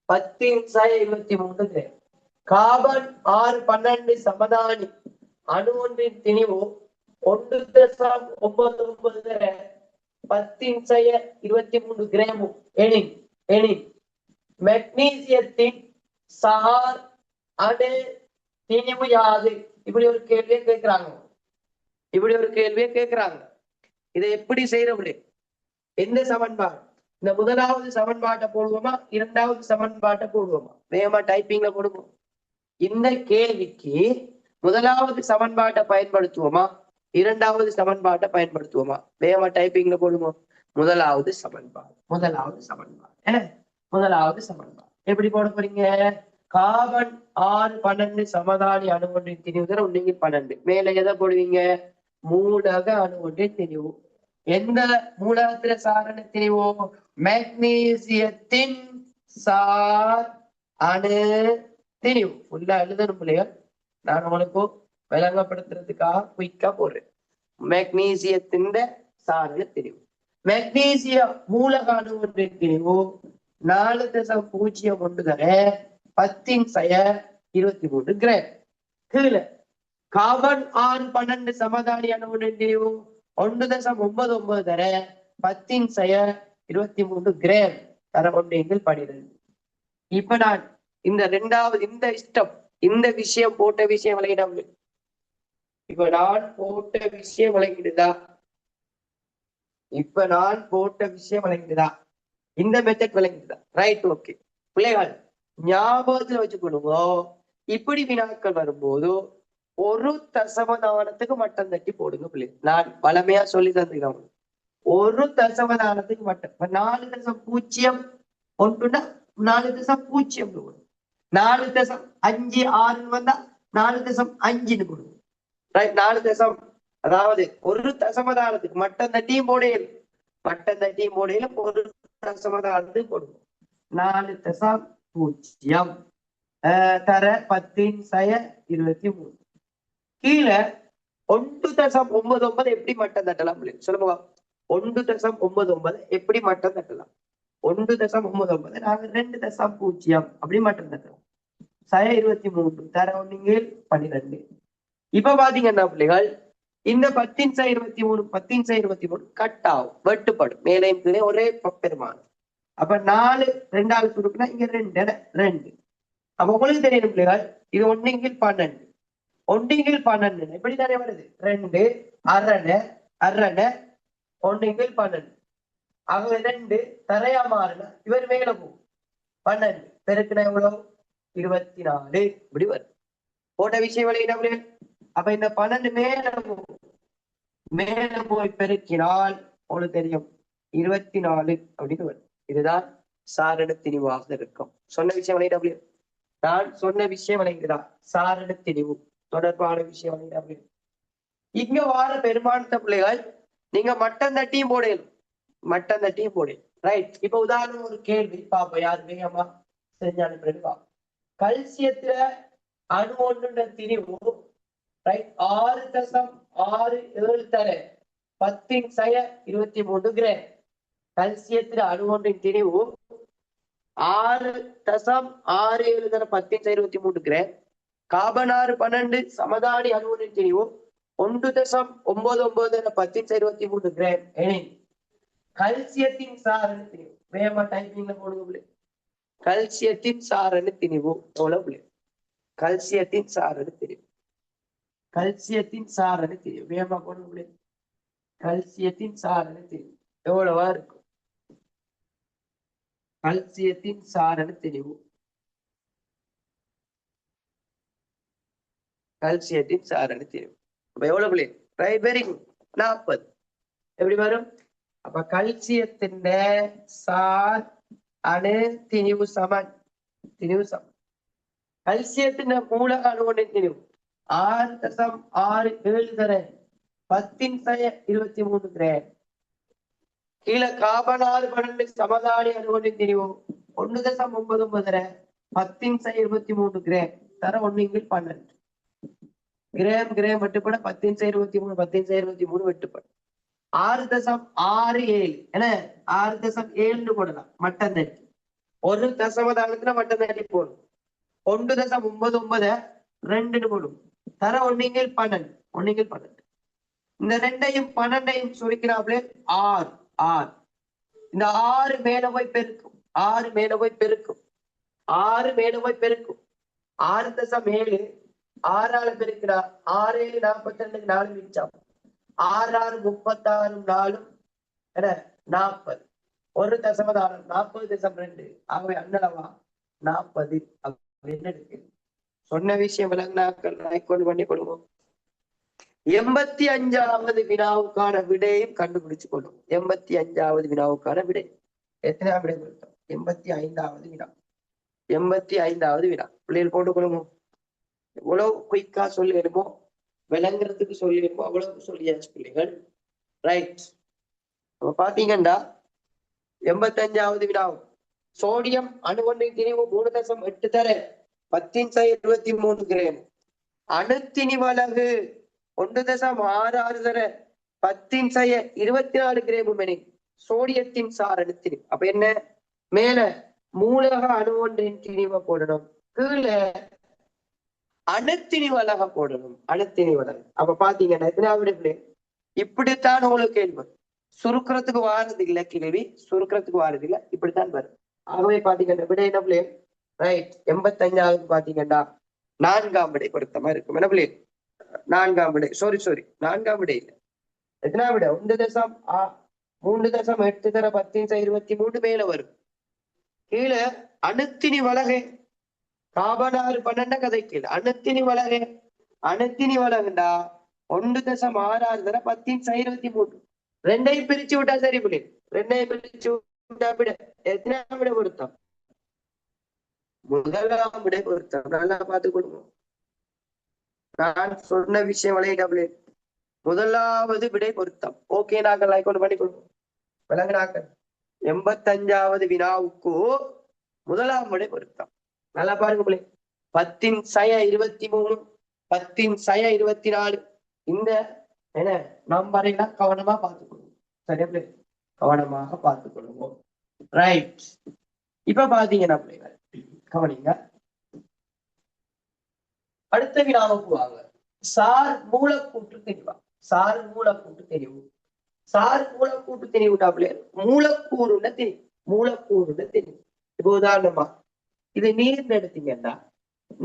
10⁻23 கிராம். கார்பன் 612 சமதானி அணு ஒன்றின் திணிவு 1.99 தர 10⁻23 கிராம் எனின் மெக்னீசியத்தின் சார் அணு திணிவு யாது? இப்படி ஒரு கேள்வியை கேட்கிறாங்க. இதை எப்படி செய்யறது? எந்த சமன்பாடு? இந்த முதலாவது சமன்பாட்டை போடுவோமா, இரண்டாவது சமன்பாட்டை போடுவோமா? வேகமா டைப்பிங்ல போடுவோம். இந்த கேள்விக்கு முதலாவது சமன்பாட்டை பயன்படுத்துவோமா, இரண்டாவது சமன்பாட்டை பயன்படுத்துவோமா? வேகமா டைப்பிங்ல போடுவோம். முதலாவது சமன்பாடு முதலாவது சமன்பாடு எப்படி போட போறீங்க? கார்பன் 6 12 சமதானி அணு ஒன்றின் திணிவு தர உண்மையில் 12. மேல எதை போடுவீங்க? மூலக அணு ஒன்றின் திணிவு. எந்த மூலகத்துல சாரண திணிவு? மெக்னீசியத்தின் சார் அணு திணிவு. உள்ள எழுதணும் பிள்ளைகள், நான் உங்களுக்கு விளங்கப்படுத்துறதுக்காக குயிக்கா போடுறேன். மெக்னீசியத்தின் சாரண திணிவு. மெக்னீசிய மூலக அணு ஒன்றின் திணிவு 4.01 தர 10^23 கிராம். கீழே கார்பன் 6 12 சமதானி அணு ஒன்றின் திணிவு 1.99 தர 10^23 கிராம் தர ஒன்றில் 12. இப்ப நான் இந்த ரெண்டாவது இந்த இஷ்டம் இந்த விஷயம் போட்ட விஷயம் விளங்கிட. இப்ப நான் போட்ட விஷயம் விளங்கிடுதா? இப்ப நான் போட்ட விஷயம் விளங்கிடுதா? இந்த மெத்தட் விளங்கிடுதா? Right, okay. பிள்ளைகள் ஞாபகத்துல வச்சுக்கொள்ளுவோம், இப்படி வினாக்கள் வரும்போது ஒரு தசமதானத்துக்கு மட்டம் தட்டி போடுங்க பிள்ளை. நான் வளமையா சொல்லி தந்துக்கிறேன். ஒரு தசமதானத்துக்கு மட்டம். 4.01 4.0 4.56 வந்தா 4.5 கொடுங்க. ரைட், 4 அதாவது ஒரு தசமதானத்துக்கு மட்டம் தட்டியும் போடையில் ஒரு தசமதானத்துக்கு போடுவோம். 4.0 தர 10^23. கீழே 1.99 எப்படி மட்டம் தட்டலாம் சொல்லுங்க. 1.99 எப்படி மட்டம் தட்டலாம்? 1.99 நாங்க 2.0 அப்படி மட்டம் தட்டலாம். 23 தர 1/12. இப்ப பாத்தீங்கன்னா பிள்ளைகள், இந்த 10^23 கட் ஆகும், வெட்டுப்படும். மேலையும் கீழே ஒரே பெருமானம். அப்ப 4 2ஆல் சுருக்குனா இங்க 2. அப்ப உங்களுக்கு தெரியும் பிள்ளைகள், இது 1/12. 1/12 எப்படி தானே வருது? 2 1/2 1/12. ஆகவே 2 தரையா மாறுனா இவர் மேல போகும். 12 பெருக்குனா எவ்வளவு? 24 இப்படி வரும். போட்ட விஷயம் விளையிட. அப்ப இந்த 12 மேல போய் பெருக்கினால் உங்களுக்கு தெரியும் 24 அப்படின்னு வரும். இதுதான் சாரண திணிவாக இருக்கும். சொன்ன விஷயம் விளையிட. நான் சொன்ன விஷயம் விளையுதா? சாரண திணிவு தொடர்பான விஷயம் விளையிட. இங்க வார பெருமானத்த பிள்ளைகள் நீங்க மட்டம் தட்டியும் போடணும். ரைட். இப்ப உதாரணம் ஒரு கேள்வி பாப்போம், யாரு வேகமா செஞ்சாலும் பிறகு. கல்சியத்துல அணு ஒன்று திணிவு ரைட் 6.67 தர 10^23 கிராம். கல்சியத்துல அணு ஒன்றின் திணிவு 6.67 தர 10^23 கிராம். கார்பன் 6 12 சமதானி அணு ஒன்றின் திணிவு 1.99 தர 10^23 கிராம் எனில் கல்சியத்தின் சாரண திணிவு. வேகமா டைப்பிங்ல போடுங்க. கல்சியத்தின் சாரண திணிவு எவ்வளவு? கல்சியத்தின் சாரண திணிவு வேகமா போடுங்க. கல்சியத்தின் சாரண திணிவு எவ்வளவா இருக்கும்? கல்சியத்தின் சாரண திணிவு அப்ப எவ்வளவு? Right, very good, 40. எப்படி வரும்? அப்ப கல்சியத்தின் சார் அணு திணிவு சமன். கல்சியத்தின் மூலக அணு ஒன்றின் திணிவு 6.67 தர 10^23 கிராம். கீழே கார்பன் 6 12 சமதானி அணு ஒன்றின் திணிவு 1.99 தர 10^23 கிராம் தர 1/12. கிராம் வெட்டுப்பட 10^23 வெட்டுப்படும். 6.67 என 6.7 போடலாம் மட்டம் தட்டி. ஒரு தசமதானத்துல மட்டம் தட்டி போடும். 1.99 2 போடும். தர 1/12. இந்த 2ஐயும் 12ஐயும் சுருக்கினாப்ல 6. இந்த 6 மேல போய் பெருக்கும். 6.7 6ஆல பெருக்கிறா 6 7 42 4 மிச்சம். 6 6 36 4 40. ஒரு தசமதானம் 40.2. ஆகவே அண்ணளவா 40 அப்படின்னு இருக்கு. சொன்ன விஷயம் விலங்கினாக்கள் கொண்டு பண்ணி கொடுவோம். 85வது வினாவுக்கான விடையும் கண்டுபிடிச்சு கொள்ளும். 85வது வினாவுக்கான விடை எத்தனை விடை கொடுத்தோம்? 85வது வினா. 85வது வினா. பிள்ளைகள் போட்டுக்கொள்ளுமோ? எவ்வளவு குயிக்கா சொல்லிடுமோ, விளங்குறதுக்கு சொல்லிடுமோ அவ்வளவு சொல்லியாச்சு பிள்ளைகள். ரைட். அப்ப பாத்தீங்கன்னா 85வது வினாவும் சோடியம் அணுவொன்றின் திணிவு 3.8 தர 10⁻23 கிராம். அணுத்திணிவலகு 1.66 தர 10⁻24 கிராம் என சோடியத்தின் சார் அணுத்திணிவு. அப்ப என்ன? மேல மூலக அணு ஒன்றின் திணிவை போடணும், கீழே அணுத்திணிவலக போடணும். அணுத்திணிவலகு. அப்ப பாத்தீங்கன்னா எத்தனாவது? இப்படித்தான் உங்களுக்கு கேள்வி. சுருக்கிறதுக்கு வாரது இல்ல கேள்வி, சுருக்கிறதுக்கு வாரது இல்ல, இப்படித்தான் வரும். ஆகவே பாத்தீங்கன்னா விட என்ன பிள்ளை? ரைட். 85வது பாத்தீங்கன்னா 4ஆம் விடை பொருத்தமா இருக்கும். என்ன பிள்ளை? 4ஆம் விடை. சாரி 4ஆம் விடை இல்ல. எத்தனா விட? 3.8 தர 10⁻23 மேல வரும். கீழே அணுத்திணி வலகை காபனாறு 12 கதை கீழே அணுத்திணி வலகை. அணுத்திணி வலகுண்டா 1.66 தர 10⁻23. ரெண்டையும் பிரிச்சு விட்டா சரி பிள்ளை. ரெண்டையும் பிரிச்சு விட்டா விட எத்தனாம் விட பொருத்தம்? முதலாம் விடை பொருத்தம். நல்லா பார்த்துக் கொள்வோம். நான் சொன்ன விஷயம் விளையாட முதலாவது விடை பொருத்தம். ஓகே, நாங்கள் லைக் பண்ணி கொள்வோம். விளங்குனாக்கள் 85வது வினாவுக்கு முதலாம் விடை பொருத்தம். நல்லா பாருங்க பிள்ளை. 10⁻23 10⁻24 இந்த என்ன நம்பரைலாம் கவனமா பார்த்துக் கொள்வோம். சரியா பிள்ளை? கவனமாக பார்த்துக் கொள்வோம். ரைட். இப்ப பாத்தீங்கன்னா பிள்ளைகள் கவனிங்க. அடுத்த வினாவுக்கு வாங்க. சார் மூலக்கூற்று தெரிவா? சார் மூலக்கூற்று தெரிவு. சார் மூலக்கூற்று தெரிவுட்டா பிள்ளைகள் மூலக்கூறுன்னு தெரியும். மூலக்கூறுன்னு தெரியும். இப்ப உதாரணமா இது நீர்னு எடுத்தீங்கன்னா,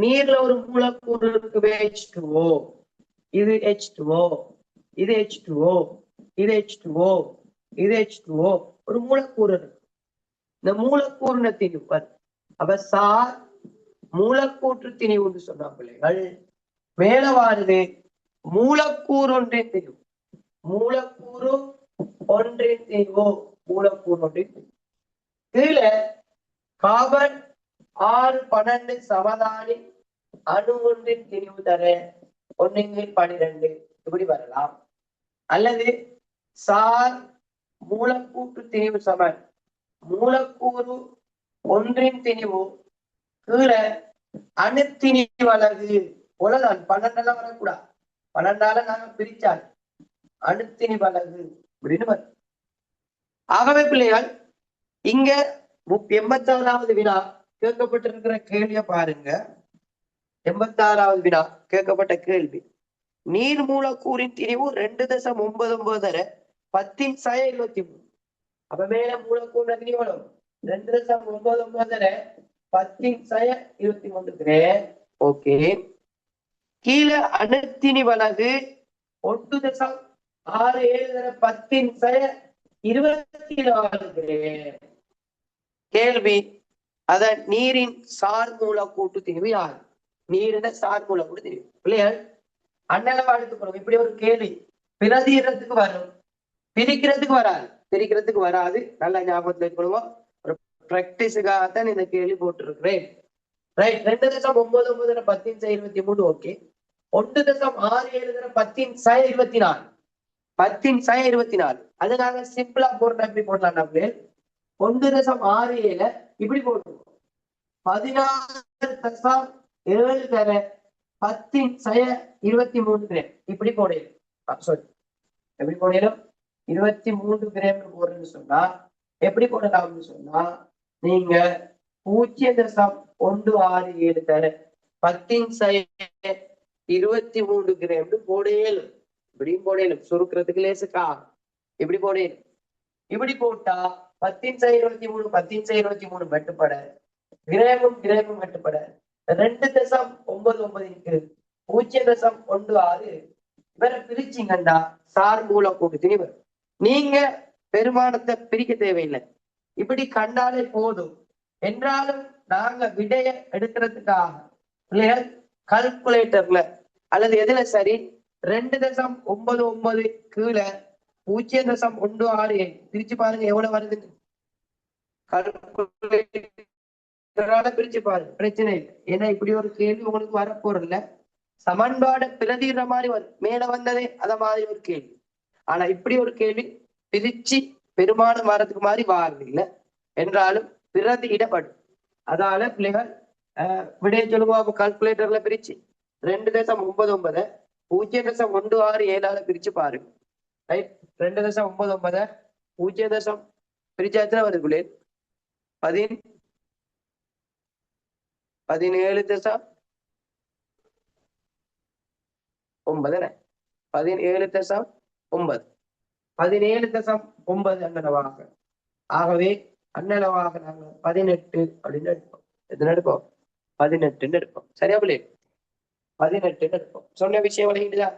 நீர்ல ஒரு மூலக்கூறு இருக்கு H2O, இது H2O, இது H2O, இது H2O, இது H2O. ஒரு மூலக்கூறு இருக்கு. இந்த மூலக்கூறுன்னு தெரிவு. அப்ப சார் மூலக்கூற்று திணிவுன்னு சொன்னா பிள்ளைகள் மேல வாருது மூலக்கூறு ஒன்றின் தெரிவு. மூலக்கூறு ஒன்றின் தெரிவு. மூலக்கூறு ஒன்றின் தெரிவு. கீழே கார்பன் 612 சமதானி அணு ஒன்றின் திணிவு தர 1/12 இப்படி வரலாம். அல்லது சார் மூலக்கூற்று திணிவு சமன் மூலக்கூறு ஒன்றின் திணிவு கீழே அணுத்திணி வலகு போலதான். 12 வரக்கூடாது. 12 நாங்க பிரிச்சால் அணுத்திணி வலகு அப்படின்னு வரும். ஆகவே பிள்ளைகள் இங்க 86வது வினா கேட்கப்பட்டிருக்கிற கேள்வியை பாருங்க. 86வது வினா கேட்கப்பட்ட கேள்வி நீர் மூலக்கூறின் திணிவு 2.99 தர 10⁻23. அப்ப மேல மூலக்கூறு திணிவு 2.99 தர 10⁻23 கிராம். ஓகே. கீழே அணுத்திணி வலகு 1.67 தர 10⁻24 கிராம். கேள்வி அத நீரின் சார் மூலக்கூட்டு திணிவு யாரு? நீரின சார் மூலக்கூட்டு திணிவு. பிள்ளைகள் அண்ணளவா எடுத்துக்கணும். இப்படி ஒரு கேள்வி பிரதிறதுக்கு வரும், பிரிக்கிறதுக்கு வராது. பிரிக்கிறதுக்கு வராது. நல்லா ஞாபகத்துல இருக்கணும். ஒரு பிராக்டிஸுக்காகத்தான் இந்த கேள்வி போட்டிருக்கிறேன். ரைட். 2.99 தர 10⁻23. ஓகே. 1.67 தர 10⁻24. 10⁻24 அது நாங்க சிம்பிளா போடுறோம். எப்படி போடலாம்? 1.67 இப்படி போட்டுருவோம். 16.7 தர 10⁻23 கிராம் இப்படி போடணும். சாரி, எப்படி போடணும்? 23 கிராம் போடுறேன்னு சொன்னா எப்படி போடலாம்னு சொன்னா, நீங்க 0.167 தர 10⁻23 கிராம் போடலும். இப்படியும் போடலும். சுருக்கிறதுக்கு லேசுக்கா இப்படி போடலும். இப்படி போட்டா 10⁻23 10⁻23 வெட்டுப்பட கிராமும் கிராமும் வெட்டுப்பட 2.99 0.16 இவரை பிரிச்சிங்கண்டா சார் மூலக்கூட்டு திணிவு. நீங்க பெருமானத்தை பிரிக்க தேவையில்லை. இப்படி கண்டாலே போதும். என்றாலும் நாங்க விடைய எடுக்கிறதுக்காக பிள்ளைகள் கால்குலேட்டர்ல அல்லது எதுல சரி 2.99 கீழே 0.16 பிரிச்சு பாருங்க எவ்வளவு வருதுன்னு. பிரிச்சு பாருங்க, பிரச்சனை இல்லை. ஏன்னா இப்படி ஒரு கேள்வி உங்களுக்கு வரப்போறதில்ல. சமன்பாடு பிரதிடுற மாதிரி வரும், மேல வந்ததே அத மாதிரி ஒரு கேள்வி. ஆனா இப்படி ஒரு கேள்வி பிரிச்சு பெரும்பாலும் வரதுக்கு மாதிரி வாரதில்லை என்றாலும் பிரதியிடப்படும். அதால பிள்ளைகள் விடைய சொல்லுவோம். கால்குலேட்டர்ல பிரிச்சு 2.99 0.16 பிரிச்சு பாருங்க. ரைட், 2.99 0. பிரிச்சா எத்தனை வருது பிள்ளை? 17.9 17.9 17.9 அண்ணளவாக. ஆகவே அண்ணளவாக நாங்க 18 அப்படின்னு எடுப்போம். எத்தனை எடுப்போம்? 18 எடுப்போம். சரியா பிள்ளை? 18 எடுப்போம். சொன்ன விஷயம் விளங்கிட்டுதான்.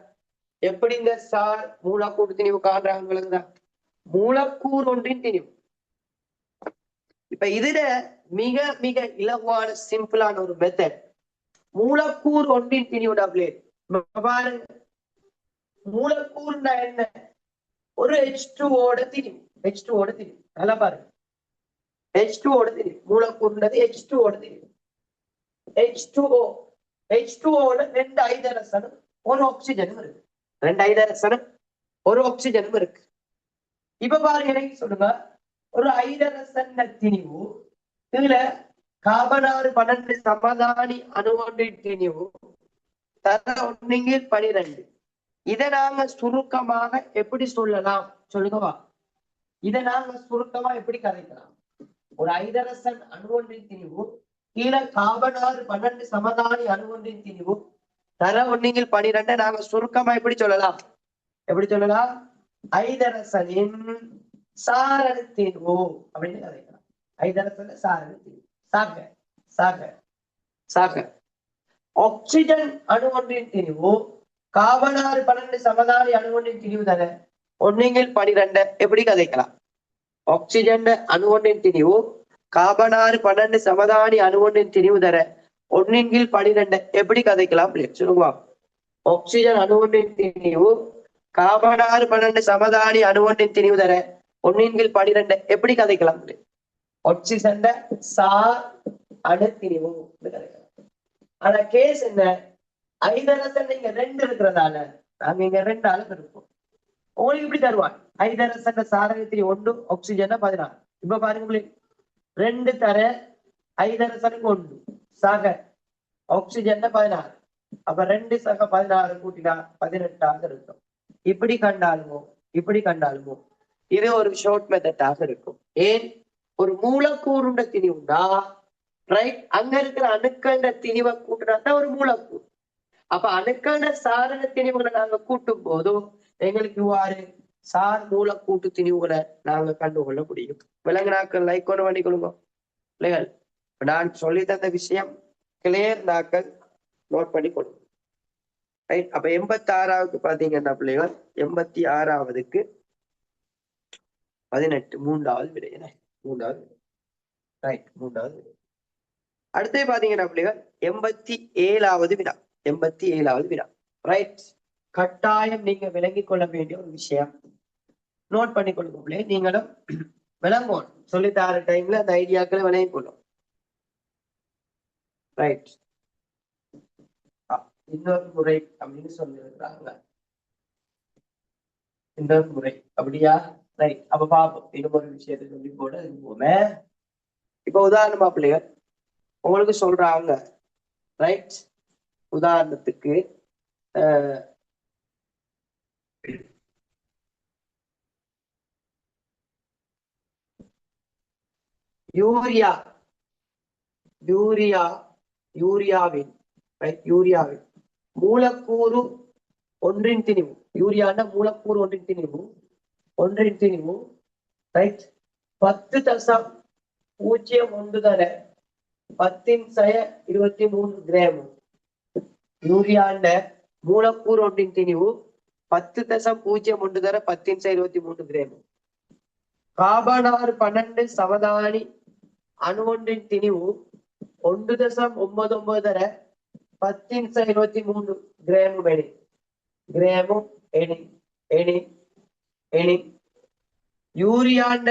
எப்படி இந்த சார் மூலக்கூறு திணிவு காண்றாங்க? மூலக்கூறு ஒன்றின் திணிவு. இப்ப இதுல மிக மிக இலகுவான சிம்பிளான ஒரு மெத்தட், மூலக்கூறு ஒன்றின் திணிவுடா பிள்ளை. பாருங்க, மூலக்கூறுனா என்ன? ஒரு H2ஓட திணிவு. H2ஓட திணிவு நல்லா பாருங்க. H2ஓட திணிவு. மூலக்கூறுன்றது H2ஓட திணிவு. H2O H2ஓட 2 ஹைட்ரஜனும் 1 ஆக்சிஜனும் இருக்கு. 2 ஹைட்ரஜனும் 1 ஆக்சிஜனும் இருக்கு. இப்ப பாருங்க, எனக்கு சொல்லுங்க, ஒரு ஹைட்ரஜன் திணிவு, இதுல கார்பனாறு 12 சமதானி அணுவொன்றின் திணிவு தர 1/12. இதை நாங்க சுருக்கமாக எப்படி சொல்லலாம் சொல்லுங்கவா? இதை நாங்க சுருக்கமா எப்படி கதைக்கலாம்? ஒரு ஹைட்ரஜன் அணுவொன்றின் திணிவு கீழே கார்பனாறு 12 சமதானி அணுவொன்றின் திணிவு தர 1/12 நாங்க சுருக்கமா எப்படி சொல்லலாம்? எப்படி சொல்லலாம்? ஹைட்ரஜனின் சாரண திணிவு அப்படின்னு கதைக்கலாம். ஹைட்ரஜன் சாரண திணிவு. சாக சாக சாக ஆக்சிஜன் அணுவொன்றின் திணிவு கார்பனாறு 12 சமதானி அணுவொன்றின் திணிவு தர 1/12 எப்படி கதைக்கலாம்? ஆக்சிஜன் அணுவொன்றின் திணிவு கார்பனாறு 12 சமதானி அணுவொன்றின் திணிவு தர 1/12 எப்படி கதைக்கலாம் சொல்லுங்க. ஆக்சிஜன் அணுவொன்றின் திணிவு கார்பனாறு 12 சமதானி அணுவொன்றின் திணிவு தர 1/12 எப்படி கதைக்கலாம்? ஆக்சிஜன் சார் அணு திணிவு கதைக்கலாம். ஆனா கேஸ் என்ன? ஹைட்ரஜன் இங்க 2 இருக்கிறதால நாங்க இங்க 2 ஆளுக்கு இருப்போம். உங்களுக்கு இப்படி தருவான், ஹைட்ரஜன் சாரகத்திரி 1 ஆக்சிஜன் 16. இப்ப பாருங்க, 2 தர ஹைட்ரஜனுக்கு 1 சக ஆக்சிஜன் 16. அப்ப 2 சக 16 கூட்டினா 18 இருக்கும். இப்படி கண்டாலுமோ இப்படி கண்டாலுமோ இது ஒரு ஷார்ட் மெத்தடாக இருக்கும். ஏன்? ஒரு மூலக்கூறுண்ட திணிவுண்டா, ரைட், அங்க இருக்கிற அணுக்கள திணிவை கூட்டினா ஒரு மூலக்கூறு. அப்ப அணுக்கள சாரண திணிவுகளை நாங்க கூட்டும் போதும் எங்களுக்கு இவ்வாறு சார் மூலக்கூட்டு திணிவுகளை நாங்க கண்டுகொள்ள முடியும். விலங்குனாக்கள் லைக் ஒன்று பண்ணி கொடுங்க பிள்ளைகள். நான் சொல்லி தந்த விஷயம் கிளியர் நாக்கள் நோட் பண்ணி கொடுங்க. ரைட். அப்ப 86வது பாத்தீங்கன்னா பிள்ளைகள், 86வதுக்கு 18 மூன்றாவது விடை. மூன்றாவது ரைட், மூன்றாவது விடை. அடுத்து பாத்தீங்கன்னா பிள்ளைகள் 87வது வினா. 87வது வினா. ரைட். கட்டாயம் நீங்க விளங்கிக் கொள்ள வேண்டிய ஒரு விஷயம், நோட் பண்ணி கொள்ளுங்க. நீங்களும் விளங்குவோம் சொல்லித்தார டைம்ல அந்த ஐடியாக்களை விளங்கிக் கொள்ளும். ரைட். இன்னொரு முறை அப்படின்னு சொல்லியிருக்கிறாங்க. இன்னொரு முறை அப்படியா? ரைட். அப்ப பாப்போம், இன்னும் ஒரு விஷயத்தை சொல்லி போட போமே. இப்ப உதாரணமா பிள்ளைகள் உங்களுக்கு சொல்றாங்க, ரைட், உதாரணத்துக்கு யூரியா யூரியா யூரியாவின் யூரியாவின் மூலக்கூறு ஒன்றின் திணிவு, யூரியாண்ட மூலக்கூறு ஒன்றின் திணிவு ரைட் 10.01 தர 10⁻23 கிராம். யூரியாண்ட மூலக்கூறு ஒன்றின் திணிவு 10.01 தர 10⁻23 கிராம். கார்பனாறு 12 சமதானி அணுவொன்றின் திணிவு 1.99 தர 10⁻23 கிராம் எணி. கிராமும் எணி எணி எணி யூரியாண்ட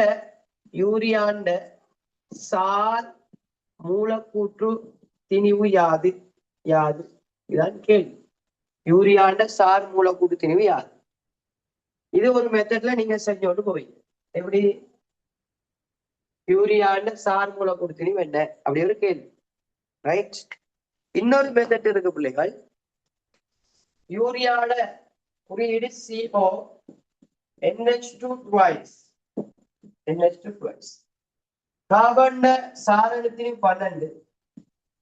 சார் மூலக்கூற்று திணிவு யாது? யாது இதான் கேள்வி. யூரியாண்ட சார் மூலக்கூற்று திணிவு யாது? இது ஒரு மெத்தட்ல நீங்க செஞ்சோண்டு போவீங்க. எப்படி? யூரியாண்ட சார் மூலக்கூற்று திணிவு என்ன அப்படி ஒரு கேள்வி. ரைட். இன்னொரு மெத்தட் இருக்கு பிள்ளைகள். யூரியால குறியீடு CO, NH2 twice, NH2 twice. Carbon சாரணத்தின் 12,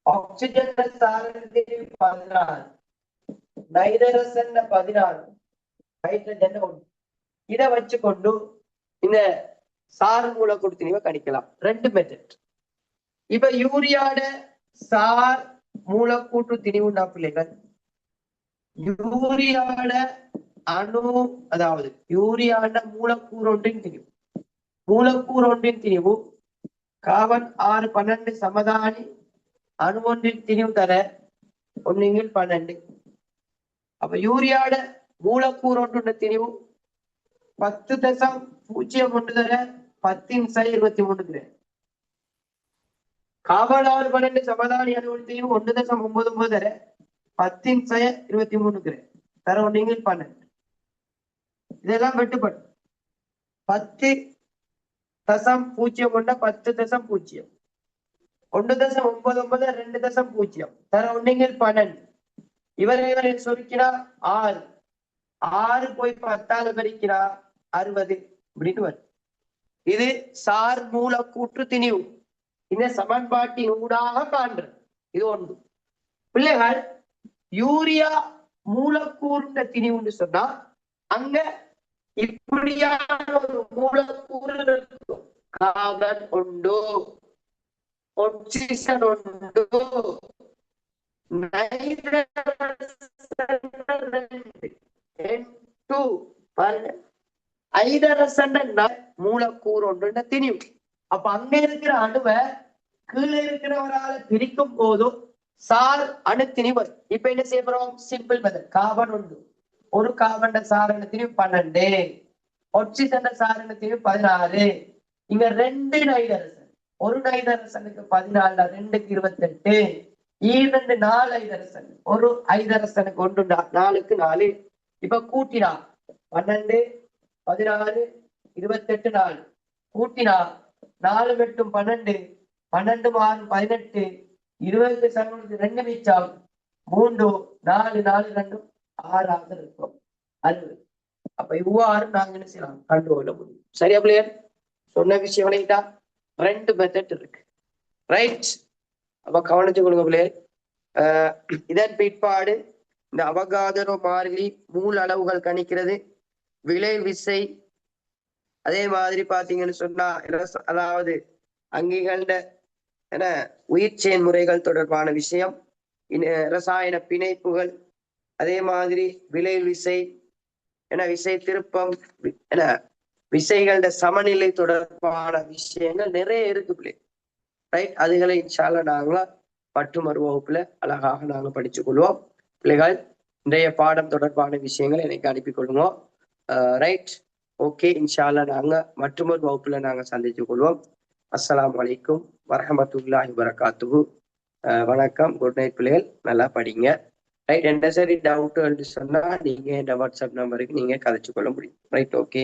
ஆக்சிஜன் சாரணத்தின் 16, நைட்ரசன் 16, ஹைட்ரஜன் 1. இதை வச்சுக்கொண்டு இந்த சார் மூலக்கூற்று திணிவை கணிக்கலாம். ரெண்டு மெத்தட். இப்ப யூரியாட சார் மூலக்கூற்று திணிவுண்டா பிள்ளைகள், யூரியாட அணு, அதாவது யூரியாட மூலக்கூறு ஒன்றின் திணிவு, மூலக்கூறு ஒன்றின் திணிவு கார்பன் 6 12 சமதானி அணு ஒன்றின் திணிவு தர 1/12. அப்ப யூரியாட மூலக்கூறு ஒன்று திணிவு 10.01 தர 10⁻23. கார்பன் 6 12 சமதானி அணு ஒன்றின் திணிவு 1.99 தர 10⁻23 தர 1/12. இதெல்லாம் வெட்டுப்படும். 10.01 10.0, 1.99 2.0 தர 1/12. இவரை சுருக்கினா 6, 6 போய் 10ஆல பெருக்கினா 60 இப்படின்னு வரும். இது சார் மூலக்கூற்று திணிவு. இந்த சமன்பாட்டின் ஊடாக காண்றது. இது ஒன்று. பிள்ளைகள், யூரியா மூலக்கூறு திணிவுன்னு சொன்னா அங்க இப்படியான ஒரு மூலக்கூறு இருக்கும். கார்பன் உண்டு, ஆக்சிஜன் உண்டு, மூலக்கூறு ஒன்று திணிவு. அப்ப அங்க இருக்கிற அணுவை கீழே இருக்கிறவரால பிரிக்கும் போதும் சார் அணு திணிவு. இப்ப என்ன செய்ய போறோம்? Simple method. கார்பன் உண்டு, ஒரு கார்பன் சாரண திணிவு 12, ஆக்சிஜன் சாரண திணிவு 16. இங்க 2 நைட்ரசன், ஒரு நைட்ரசனுக்கு 14, 2க்கு 28, 4 ஐதரசன், ஒரு ஐதரசனுக்கு 1, 4க்கு 4. இப்ப கூட்டினா 12 16 28 4 கூட்டினா 4 மட்டும் 12, 12 6 18, 20 2 மிச்சம் 3 4 4 2 6 இருக்கும் 60. அப்ப இவ்வாறு நாங்க என்ன செய்யலாம்? கண்டுகொள்ள முடியும். சரியா பிள்ளையர்? சொன்ன விஷயம் விளையிட்டா? 2 மெத்தட் இருக்கு. ரைட். அப்ப கவனிச்சு கொடுங்க பிள்ளையர். இதன் பிற்பாடு இந்த அவகாதரோ மாறிலி, மூல அளவுகள் கணிக்கிறது, விலை விசை, அதே மாதிரி பாத்தீங்கன்னு சொன்னா அதாவது அங்கீகண்ட உயிர் செயல்முறைகள் தொடர்பான விஷயம், ரசாயன பிணைப்புகள், அதே மாதிரி விலை விசை, விசை திருப்பம், விசைகள சமநிலை தொடர்பான விஷயங்கள் நிறைய இருக்கு. ரைட். அதுகளை இன்ஷால்லா நாங்களா மற்றொரு வகுப்புல அழகாக நாங்க படிச்சு கொள்வோம். பிள்ளைகள், இன்றைய பாடம் தொடர்பான விஷயங்களை எனக்கு அனுப்பி கொள்ளுவோம். ரைட். ஓகே. இன்ஷால்லா நாங்க மற்றொரு வகுப்புல நாங்க சந்திச்சு கொள்வோம். அஸ்ஸலாமு அலைக்கும் வரஹ்மத்துல்லாஹி வபரகாத்துஹு. வணக்கம். குட் நைட் பிள்ளைகள். நல்லா படிங்க. ரைட். என்ன சரி டவுட் சொன்னா நீங்க இந்த வாட்ஸ்அப் நம்பருக்கு நீங்க கதைச்சு கொள்ள முடியும். ரைட். ஓகே.